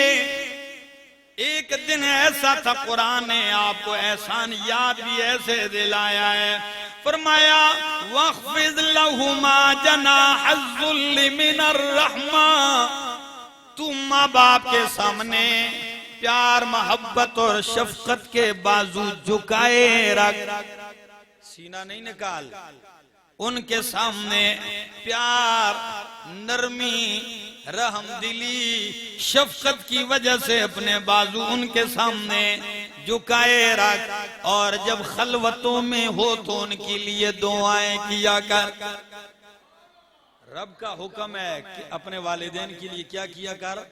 एक दिन ऐसा था, कुरान ने आपको एहसान याद भी ऐसे दिलाया है, फरमाया वख्फिज़ लहुमा जनाहज़्ज़ुल्लि मिनर रहमा, तुम माँ बाप के सामने प्यार मोहब्बत और शफकत के बाजू झुकाए रख, सीना नहीं निकाल। उनके सामने प्यार, नरमी, रहमदिली, शफकत की वजह से अपने बाजू उनके सामने झुकाए रख। और जब खलवतों में हो तो उनके लिए दुआएं किया कर। रब का हुक्म है कि अपने वालिदैन के लिए क्या किया कर,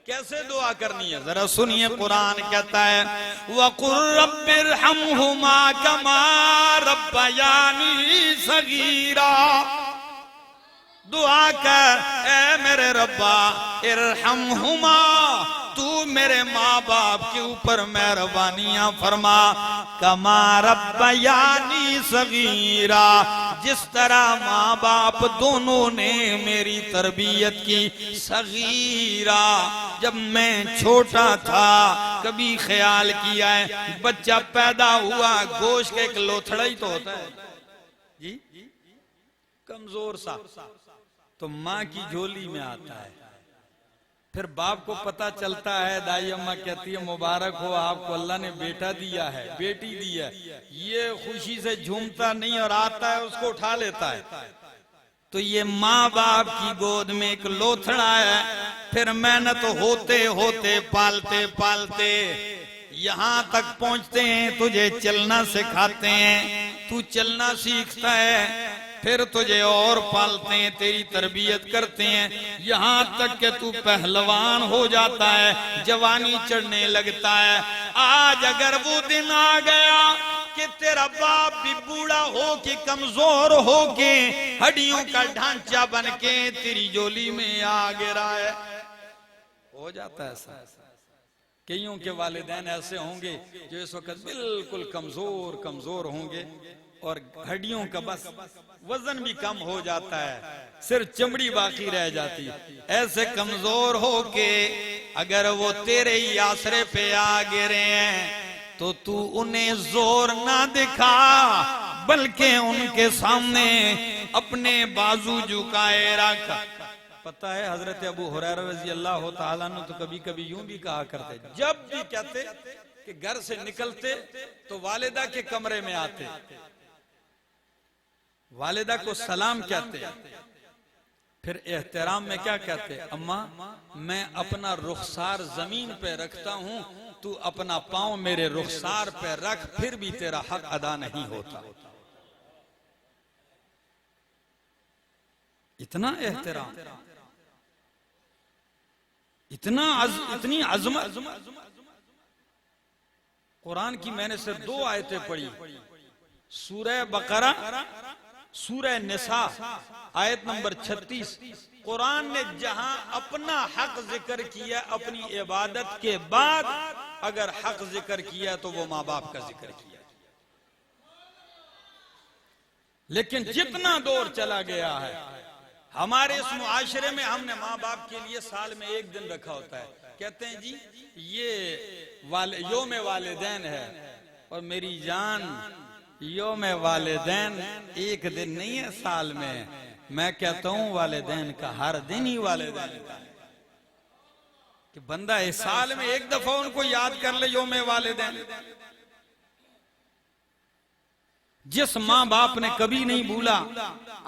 कैसे दुआ करनी है, जरा सुनिए। कुरान कहता है वक़ुल रब्बिरहमहुमा कमा रब्बयानी सगीरा, दुआ कर ए मेरे रब्बा इरहमहुमा, तू मेरे माँ बाप के ऊपर मेहरबानियां फरमा, कमा रब्बयानी सगीरा, जिस तरह माँ बाप दोनों ने मेरी तरबियत की। सगीरा, जब मैं छोटा था कभी ख्याल किया है, बच्चा पैदा हुआ गोश्त का एक लोथड़ा ही तो होता है जी, कमजोर सा, तो माँ की झोली में आता है। फिर बाप को पता चलता है, दाई अम्मा कहती है मुबारक हो आपको, अल्लाह ने बेटा दिया है, बेटी दी है। ये खुशी से झूमता नहीं और आता है उसको उठा लेता है। तो ये माँ बाप की गोद में एक लोथड़ा है। फिर मेहनत होते होते पालते पालते यहाँ तक पहुँचते हैं, तुझे चलना सिखाते हैं, तू चलना सीखता है, फिर तुझे और पालते हैं, तेरी तरबियत करते हैं, यहाँ तक कि तू पहलवान हो जाता है, जवानी चढ़ने लगता है। आज अगर वो दिन आ गया कि तेरा बाप भी बूढ़ा हो के, कमजोर हो के, हड्डियों का ढांचा बन के तेरी झोली में आ गिरा है, हो जाता है ऐसा। कईयों के वालिदैन ऐसे होंगे जो इस वक्त बिल्कुल कमजोर कमजोर होंगे और हड्डियों का बस वजन भी कम हो जाता है, सिर्फ चमड़ी बाकी रह जाती। ऐसे कमजोर हो के अगर वो तेरे ही आसरे पे आ गिरे हैं तो तू उन्हें जोर ना दिखा, बल्कि उनके सामने अपने बाजू झुकाए रख। पता है हजरत अबू हुरैरा रज़ी अल्लाह तआला अन्हु तो कभी कभी यूं भी कहा करते, जब भी कहते कि घर से निकलते तो वालिदा के कमरे में आते, वालिदा को सलाम कहते, फिर एहतराम में क्या कहते, अम्मा मैं अपना रुखसार जमीन पे रखता हूं, तू अपना पांव मेरे रुखसार पे रख, फिर भी तेरा हक अदा नहीं होता। इतना एहतराम, इतनी अजमत। कुरान की मैंने सिर्फ 2 आयतें पढ़ी, सूरह बकरा, सूरह निसा, आयत नंबर 36। कुरान ने जहां अपना हक जिक्र किया अपनी इबादत के बाद, अगर हक जिक्र किया तो वो माँ बाप का जिक्र किया। लेकिन जितना दौर चला गया है हमारे इस मुआशरे में, हमने माँ बाप के लिए साल में 1 दिन रखा होता है। कहते हैं जी ये योम वालिदैन है, और मेरी जान योम वालिदैन 1 दिन नहीं है साल में। मैं कहता हूं वालिदैन का हर दिन ही वालिदैन का है, कि बंदा इस साल में 1 दफा उनको याद कर ले योम वालिदैन। जिस माँ बाप ने कभी नहीं भूला,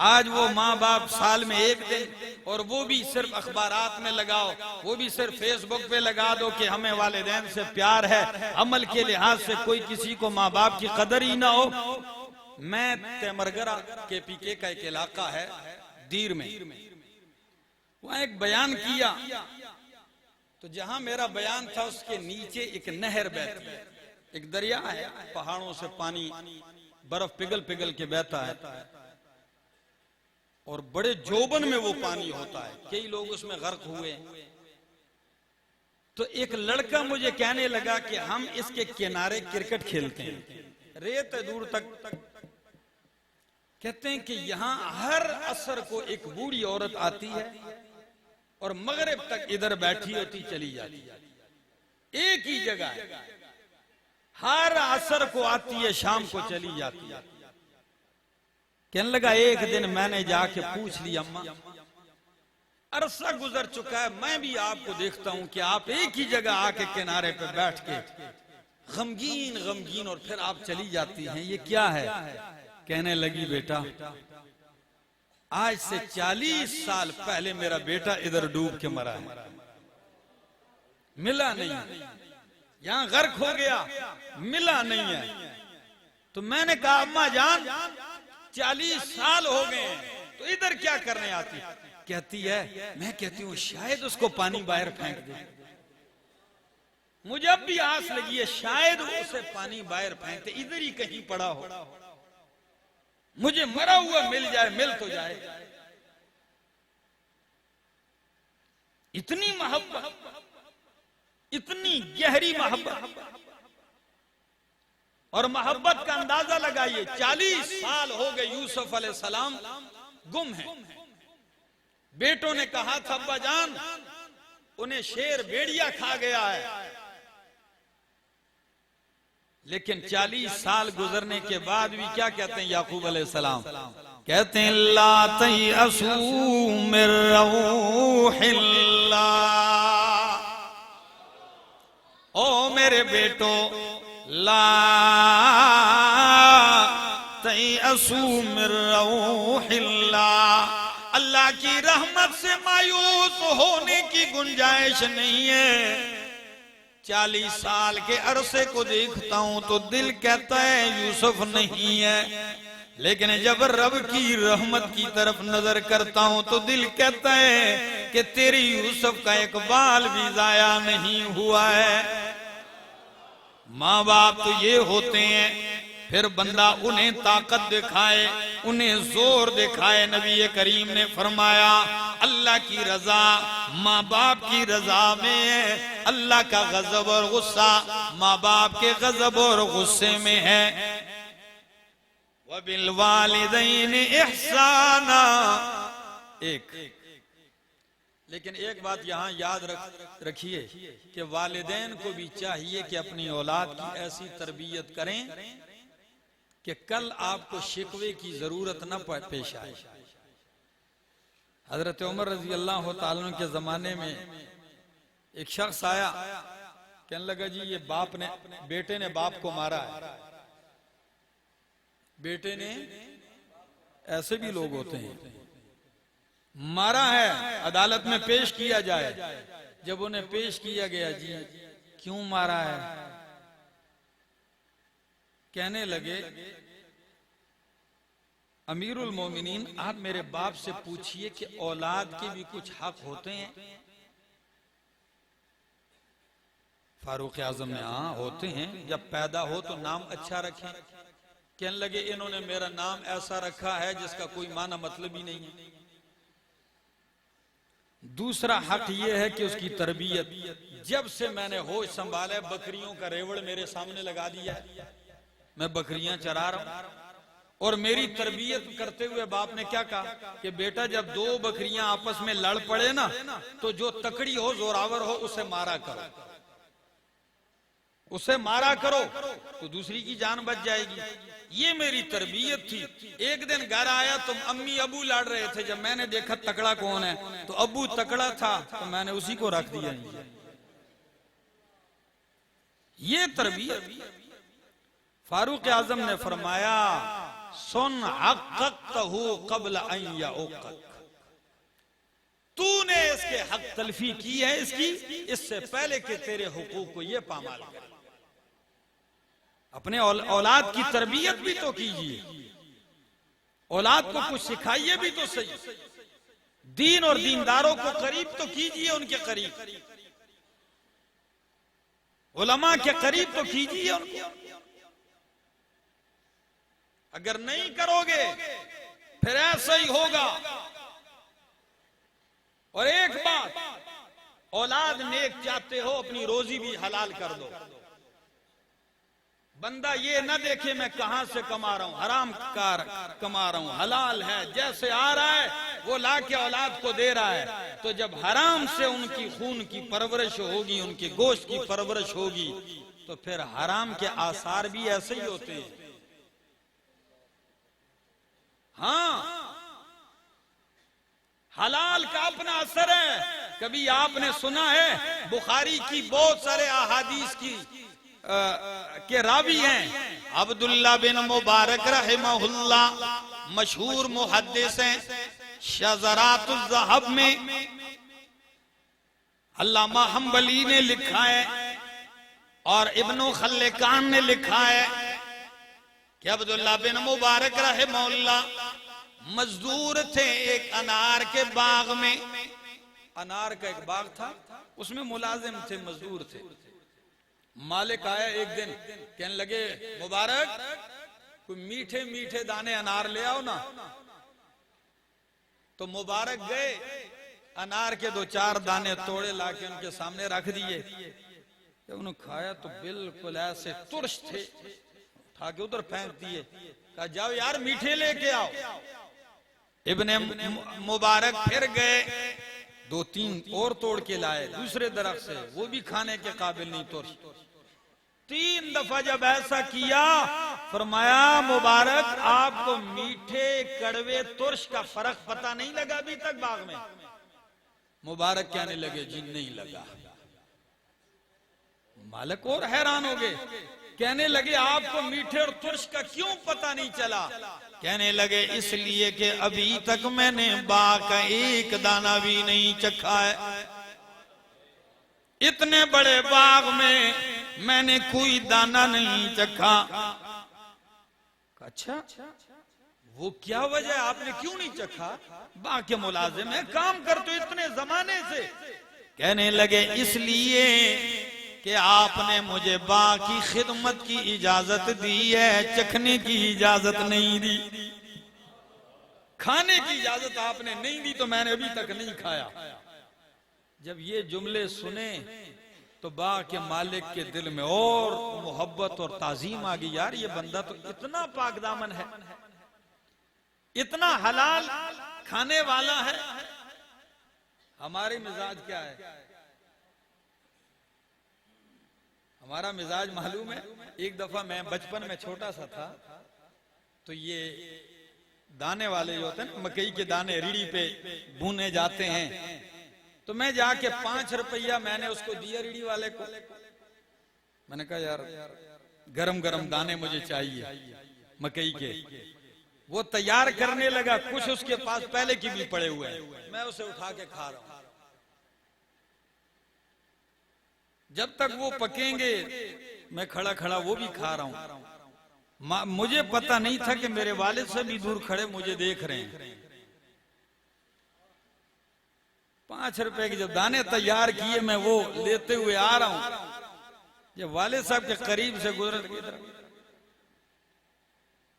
आज वो माँ बाप साल में 1 दिन, और वो भी सिर्फ अखबारात में लगाओ, वो भी सिर्फ फेसबुक पे लगा दो कि हमें वालिदैन से प्यार है। अमल के लिहाज से कोई किसी को माँ बाप की कदर ही ना हो। मैं तेमरगरा KPK का एक इलाका है दीर में, वहां एक बयान किया, तो जहां मेरा बयान था उसके नीचे एक नहर बहती है, एक दरिया है, पहाड़ों से पानी बर्फ पिघल पिघल के बहता है, और बड़े जोबन में वो पानी होता है, कई लोग उसमें गर्क हुए। तो एक लड़का मुझे कहने लगा कि हम इसके किनारे क्रिकेट खेलते हैं, रेत दूर तक। कहते हैं कि यहां हर असर को एक बूढ़ी औरत आती है और मगरिब तक इधर बैठी होती चली जाती है, एक ही जगह है, हर असर को आती है, शाम को चली जाती है। कहने लगा एक दिन मैंने जाके पूछ लिया, अम्मा अरसा गुजर चुका है, मैं भी आपको देखता हूं कि आप एक ही जगह आके किनारे पे बैठ के गमगीन गमगीन और फिर आप चली जाती हैं, ये क्या है? कहने लगी बेटा आज से 40 साल पहले मेरा बेटा इधर डूब के मरा है, मिला नहीं, यहां गर्क हो गया, मिला नहीं है। तो मैंने कहा अम्मा जान 40 साल हो गए तो इधर क्या करने आती? कहती है मैं कहती हूँ शायद उसको पानी बाहर फेंक दे। मुझे अब भी आस लगी है शायद उसे पानी बाहर फेंक दे, इधर ही कहीं पड़ा हो, मुझे मरा हुआ मिल जाए, मिल तो जाए। इतनी मोहब्बत, इतनी गहरी मोहब्बत, और मोहब्बत का अंदाजा लगाइए 40 साल हो गए यूसुफ अलैहिस्सलाम गुम हैं। बेटों ने कहा था अब्बा जान उन्हें शेर भेड़िया खा गया है, लेकिन 40 साल गुजरने के बाद भी क्या कहते हैं याकूब अलैहिस्सलाम? कहते हैं ला तयअसू मिर रऊहिल्लाह, ओ मेरे बेटो ला तयअसू मिर रऊहिल्लाह, अल्लाह की रहमत से मायूस होने की गुंजाइश नहीं है। 40 साल के अरसे को देखता हूं तो दिल कहता है यूसुफ नहीं है, लेकिन जब रब की रहमत की तरफ नजर करता हूं तो दिल कहता है कि तेरी यूसुफ का एक बाल भी जाया नहीं हुआ है। माँ बाप तो ये होते हैं, फिर बंदा उन्हें ताकत दिखाए, उन्हें जोर दिखाए। नबी करीम ने फरमाया अल्लाह की रजा माँ बाप की रजा में है, अल्लाह का गजब और गुस्सा माँ बाप के गजब और गुस्से में है। वबिल वालिदैन इहसाना, लेकिन एक बात यहाँ याद रखिए कि वालिदैन को भी चाहिए कि अपनी औलाद की ऐसी तरबियत करें कि कल आपको शिकवे की जरूरत न पेश आए। हजरत उमर रजी अल्लाह तआला अन्हु के जमाने में एक शख्स आया, कहने लगा जी ये बेटे ने बाप को मारा है। बेटे ने, ऐसे भी लोग होते हैं, मारा है, अदालत में पेश किया जाए। जब उन्हें पेश किया गया जी क्यों मारा है, कहने लगे अमीरुल मोमिनीन, आप मेरे बाप से पूछिए कि औलाद के भी कुछ हक होते हैं। फारूक आजम ने हाँ होते हैं, जब पैदा हो तो नाम अच्छा रखें। कहने लगे इन्होंने मेरा नाम ऐसा रखा है जिसका कोई माना मतलब ही नहीं है। दूसरा हक यह है कि उसकी तरबियत, जब से मैंने होश संभाला बकरियों का रेवड़ मेरे सामने लगा दिया है, मैं बकरियां चरा रहा हूं, और मेरी तरबियत करते हुए बाप ने क्या कहा कि बेटा जब दो बकरियां आपस में लड़ पड़े ना, तो जो तकड़ी हो जोरावर हो उसे मारा करो, उसे मारा करो तो दूसरी की जान बच जाएगी। ये मेरी तरबियत थी। एक दिन घर आया तो अम्मी अबू लड़ रहे थे, जब मैंने देखा तकड़ा कौन है तो अबू तकड़ा था, तो मैंने उसी को रख दिया। ये तरबियत। फारूक आजम ने फरमाया सुन हक़्क़तहु क़ब्ल अन यउक़्क़क, तूने इसके हक तलफी की है इसकी, इससे पहले कि तेरे हुकूक को ये पामाल करे। अपने औलाद की तरबियत भी तो कीजिए, औलाद को कुछ सिखाइए भी तो सही, दीन और दीनदारों को करीब तो कीजिए, उनके करीब, उलमा के करीब तो कीजिए उनको। अगर नहीं करोगे फिर ऐसा ही होगा। और एक बात, औलाद नेक चाहते हो अपनी रोजी भी हलाल कर दो। बंदा ये ना देखे मैं कहां से कमा रहा हूं, हराम कार कमा रहा हूं, हलाल है जैसे आ रहा है वो ला के औलाद को दे रहा है। तो जब हराम से उनकी खून की परवरिश होगी, उनके गोश्त की परवरिश होगी, तो फिर हराम के आसार भी ऐसे ही होते हैं। हाँ, हलाल का अपना असर है। कभी आपने सुना है, बुखारी की बहुत सारे अहादीस की के रावी हैं अब्दुल्ला बिन मुबारक रहमहुल्लाह, मशहूर मुहद्दिस हैं। शज़रातुज़ ज़हब में अल्लामा हम्बली ने लिखा है और इब्नु खल्लिकान ने लिखा है कि अब्दुल्ला बिन मुबारक रहमहुल्लाह मजदूर थे एक अनार के बाग में। अनार का एक बाग था, उसमें मुलाजिम थे, मजदूर थे। मालिक आया एक दिन, कहने लगे मुबारक कोई मीठे मीठे दाने अनार ले आओ ना। तो मुबारक गए, अनार के दो चार दाने तोड़े लाके उनके सामने रख दिए। जब उन्होंने खाया तो बिल्कुल ऐसे तुर्श थे, उठा के उधर फेंक दिए। कहा जाओ यार मीठे लेके आओ। इब्ने मुबारक फिर गए, दो तीन और तोड़ के लाए दूसरे दरख्त से, वो भी खाने के काबिल नहीं तुर्श। तीन दफा जब ऐसा किया, फरमाया मुबारक आपको मीठे कड़वे तुर्श का फर्क पता नहीं लगा अभी तक बाग में? मुबारक कहने लगे जी नहीं लगा। मालिक और हैरान हो गए, कहने लगे आपको मीठे और तुर्श का क्यों पता नहीं चला? कहने लगे इसलिए कि अभी तक मैंने बाग का एक दाना भी नहीं चखा है। इतने बड़े बाग में मैंने कोई दाना नहीं चखा। अच्छा वो क्या वजह, आपने क्यों नहीं चखा? बाग के मुलाजिम है, काम करते इतने जमाने से। कहने लगे इसलिए कि आपने मुझे बाग की खिदमत की इजाजत दी है, चखने की इजाजत नहीं दी। खाने की इजाजत आपने नहीं दी तो मैंने अभी तक नहीं खाया। जब ये जुमले सुने तो बाग के मालिक के दिल में और मोहब्बत और ताजीम आ गई। यार ये बंदा तो इतना पाकदामन है, इतना हलाल खाने वाला है। हमारे मिजाज क्या है? हमारा मिजाज मालूम है। एक दफा मैं बचपन में छोटा सा था, तो ये दाने वाले जो होते हैं मकई के दाने रीढ़ी पे भूने जाते हैं, तो मैं जाके 5 रुपया मैंने उसको दिया रीढ़ी वाले को। मैंने कहा यार गरम गरम दाने मुझे चाहिए मकई के। वो तैयार करने लगा, कुछ उसके पास पहले की भी पड़े हुए हैं, मैं उसे उठा के खा रहा हूं। जब तक वो पकेंगे मैं खड़ा खड़ा वो भी खा रहा हूं। मुझे पता नहीं था कि मेरे वालिद से भी दूर खड़े मुझे देख रहे हैं। 5 रुपए के जब दाने तैयार किए मैं वो लेते हुए आ रहा हूं, जब वालिद साहब के करीब से गुजर,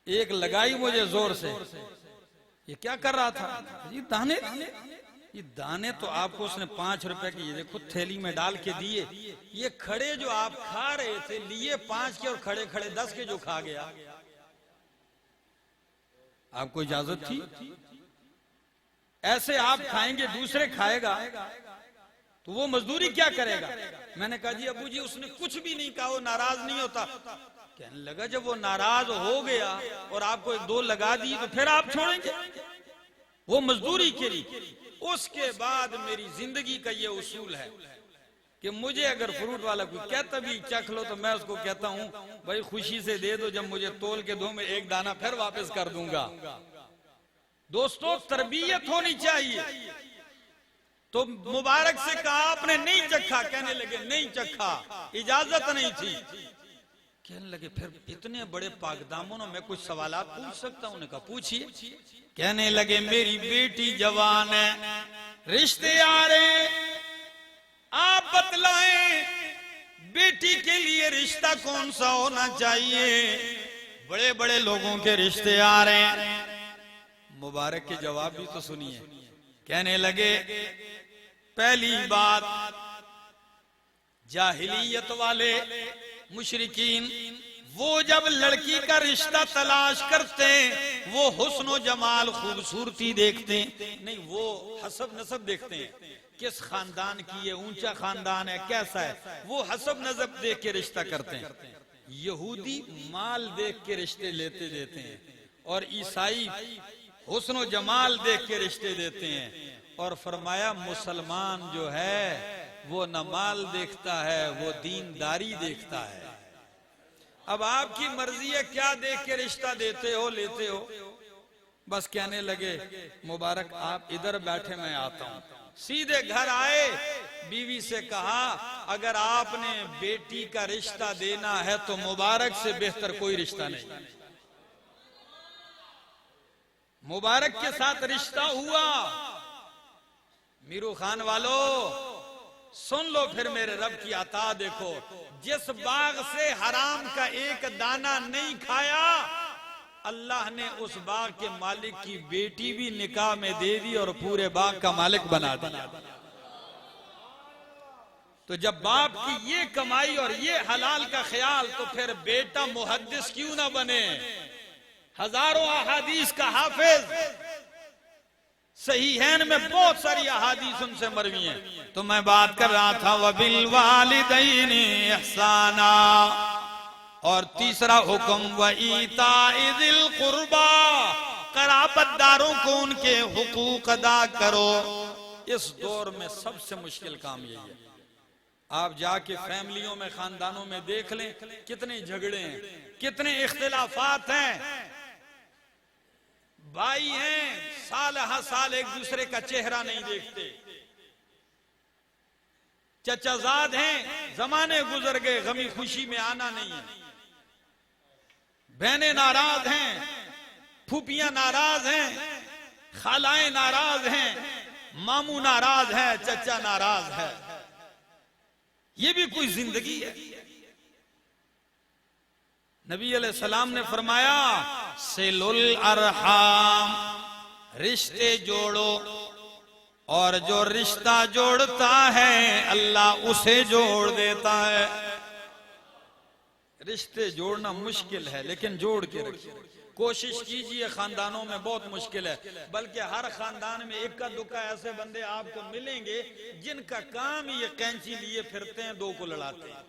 एक लगाई मुझे जोर से, ये क्या कर रहा था? ये दाने तो आपको उसने 5 रुपए के, ये देखो थैली में डाल के दिए, ये खड़े जो आप खा रहे थे लिए 5 के और खड़े खड़े 10 के जो खा गया, आपको इजाजत थी? ऐसे आप खाएंगे दूसरे खाएगा तो वो मजदूरी क्या करेगा? मैंने कहा जी अबू जी उसने कुछ भी नहीं कहा, वो नाराज नहीं होता। कहने लगा जब वो नाराज हो गया और आपको 1-2 लगा दी तो फिर आप छोड़ेंगे? वो मजदूरी के लिए। उसके बाद मेरी जिंदगी का ये उसूल है कि मुझे अगर फ्रूट वाला कोई कहता भी चख लो तो मैं उसको कहता हूं भाई खुशी से दे दो, जब मुझे तोल के दो मैं 1 दाना फिर वापस कर दूंगा। दोस्तों तरबियत होनी चाहिए। तो मुबारक से कहा आपने नहीं चखा, कहने लगे नहीं चखा, इजाजत नहीं थी। कहने लगे फिर इतने बड़े पाकदामों में कुछ सवालात पूछ सकता हूं? उन्होंने कहा पूछिए। कहने लगे मेरी बेटी जवान है, रिश्ते आ रहे, आप बतलाएं बेटी के लिए रिश्ता कौन सा होना चाहिए? बड़े बड़े लोगों के रिश्ते आ रहे हैं। मुबारक के जवाब भी तो सुनिए। कहने लगे पहली बात, जाहिलियत वाले मुशरिकीन वो जब लड़की का रिश्ता तलाश करते हैं वो हुस्न जमाल खूबसूरती देखते हैं, नहीं वो हसब नसब देखते हैं, किस खानदान की है, ऊंचा खानदान है, कैसा है, वो हसब नसब देख के रिश्ता करते हैं। यहूदी माल देख के रिश्ते लेते देते हैं और ईसाई हुस्न जमाल देख के रिश्ते देते हैं। और फरमाया मुसलमान जो है वो न माल देखता है, वो दीनदारी देखता है। अब आपकी मर्जी है क्या देख के रिश्ता देते हो लेते हो। बस कहने लगे मुबारक आप इधर बैठे मैं आता हूं। सीधे घर आए, बीवी से कहा अगर आपने बेटी का रिश्ता देना है तो मुबारक से बेहतर कोई रिश्ता नहीं। मुबारक के साथ रिश्ता हुआ। मीरू खान वालों सुन लो फिर मेरे रब की अता देखो। जिस बाग से हराम का एक दाना नहीं खाया, अल्लाह ने उस बाग के मालिक की बेटी भी निकाह में दे दी और पूरे बाग का मालिक बना दिया। तो जब बाप की ये कमाई और ये हलाल का ख्याल, तो फिर बेटा मुहद्दिस क्यों ना बने, हजारों अहादीस का हाफिज। सहीहैन में बहुत सारी अहादीस उनसे मरवी हैं। तो मैं बात कर रहा था वबिल वालिदैनि इहसाना, और तीसरा हुक्म व ईताइल कुर्बा, कराबतदारों को उनके हुकूक अदा करो। इस दौर में सबसे मुश्किल काम यही है। आप जाके फैमिलियों में खानदानों में देख लें कितने झगड़े हैं, कितने इख्तिलाफात हैं। भाई हैं साल हर साल एक दूसरे का चेहरा नहीं देखते, चचाजाद हैं जमाने गुजर गए गमी खुशी में आना नहीं है, बहनें नाराज हैं, फूफियां नाराज हैं, खालाएं नाराज हैं, मामू नाराज है, चचा नाराज है। ये भी कोई जिंदगी है? नबी अलैहिस्सलाम ने फरमाया सिलुल अरहाम, रिश्ते जोड़ो, और जो रिश्ता जोड़ता है अल्लाह उसे जोड़ देता है। रिश्ते जोड़ना मुश्किल है लेकिन जोड़ के रखिए। कोशिश कीजिए, खानदानों में बहुत मुश्किल है, बल्कि हर खानदान में इक्का दुक्का ऐसे बंदे आपको मिलेंगे जिनका काम ये कैंची लिए फिरते हैं, दो को लड़ाते हैं।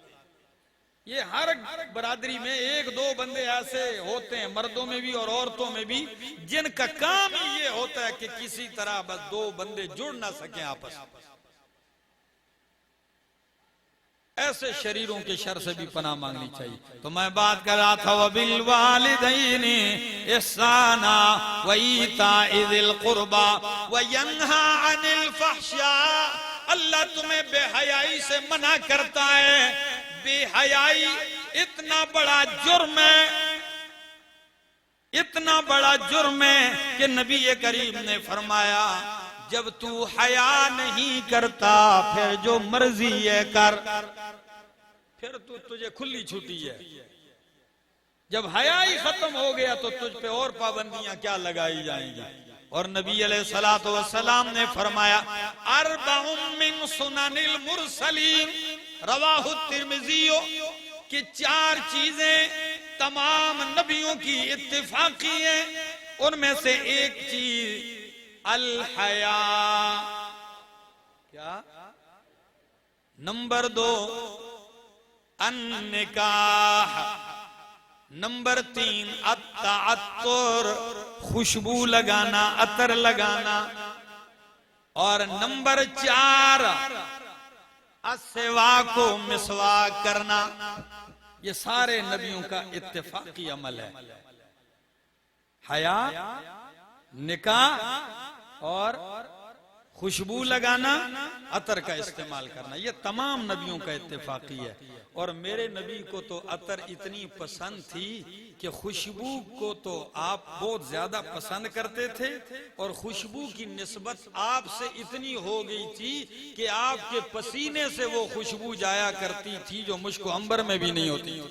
ये हर बरादरी में 1-2 बंदे ऐसे होते हैं, मर्दों में भी और औरतों में भी, जिनका काम ही ये होता है कि किसी तरह बस 2 बंदे जुड़ ना सके आपस में। ऐसे शरीरों के शर से भी पनाह मांगनी चाहिए। तो मैं बात कर रहा था वबिल वालिदैनि इहसाना व ईताइल कुर्बा व यन्हा अनिल फहशा। अल्लाह तुम्हें बेहयाई से मना करता है। बेहयाई इतना बड़ा जुर्म है इतना बड़ा जुर्म है कि नबी करीम ने फरमाया जब तू हया नहीं करता फिर जो मर्जी है कर, फिर तुझे खुली छुट्टी है। जब हया ही खत्म हो गया तो तुझ पे और पाबंदियां क्या लगाई जाएंगी। और नबी अलैहिस्सलातु वस्सलाम ने फरमाया अरबउम मिन सुननिल मुरसलीन रवाहु तिर्मिज़ी कि 4 चीजें तमाम नबियों की इत्तिफाकी है, उनमें से एक चीज अल हया, क्या, नंबर 2 अन निकाह, नंबर 3 अत्तअत्तुर, खुशबू लगाना, अतर लगाना, और नंबर 4 अस्सिवा को मिसवाक करना। ये सारे नबियों का इत्तेफाकी अमल है। हया, निकाह और खुशबू लगाना, अतर का इस्तेमाल करना, ये तमाम नबियों का इत्तेफाकी है। और मेरे नबी को तो अतर इतनी पसंद थी कि खुशबू को तो आप बहुत ज्यादा पसंद करते थे, और खुशबू की निस्बत आपसे इतनी हो गई थी कि आपके पसीने से वो खुशबू जाया करती थी जो मुश्को अंबर में भी नहीं होती।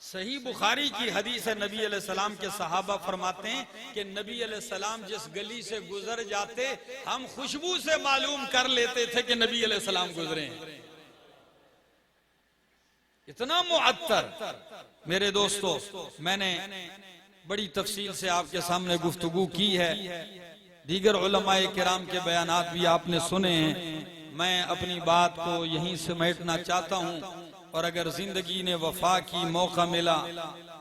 सही बुखारी की हदीस है, नबी अलैहिस्सलाम के सहाबा फरमाते हैं कि नबी अलैहिस्सलाम जिस गली से गुजर जाते हम खुशबू से मालूम कर लेते थे कि नबी अलैहिस्सलाम गुजरे हैं। इतना मुअत्तर। मेरे दोस्तों, मैंने बड़ी तफसील से आपके सामने गुफ्तगू की है, दीगर उलमाए किराम के बयानात भी आपने सुने हैं। मैं अपनी बात को यहीं समेटना चाहता हूँ, और अगर जिंदगी ने वफा की मौका मिला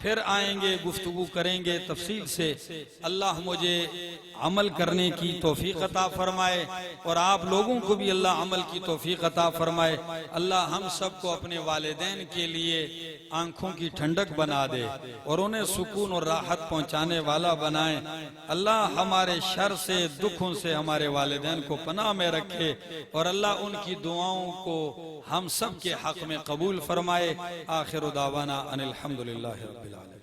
फिर आएंगे, गुफ्तगू करेंगे तफसील से। अल्लाह मुझे अमल करने की तौफीक अता फरमाए, और आप लोगों को भी अल्लाह अमल की तौफीक अता फरमाए। अल्लाह हम सबको अपने वालिदैन के लिए आंखों की ठंडक बना दे और उन्हें सुकून और राहत पहुंचाने वाला बनाए। अल्लाह हमारे शर से, दुखों से हमारे वालिदैन को पनाह में रखे, और अल्लाह उनकी दुआओं को हम सब के हक में कबूल फरमाए। आखिर दावाना अनिल हम्दुलिल्लाहि रब्बिल आलमीन।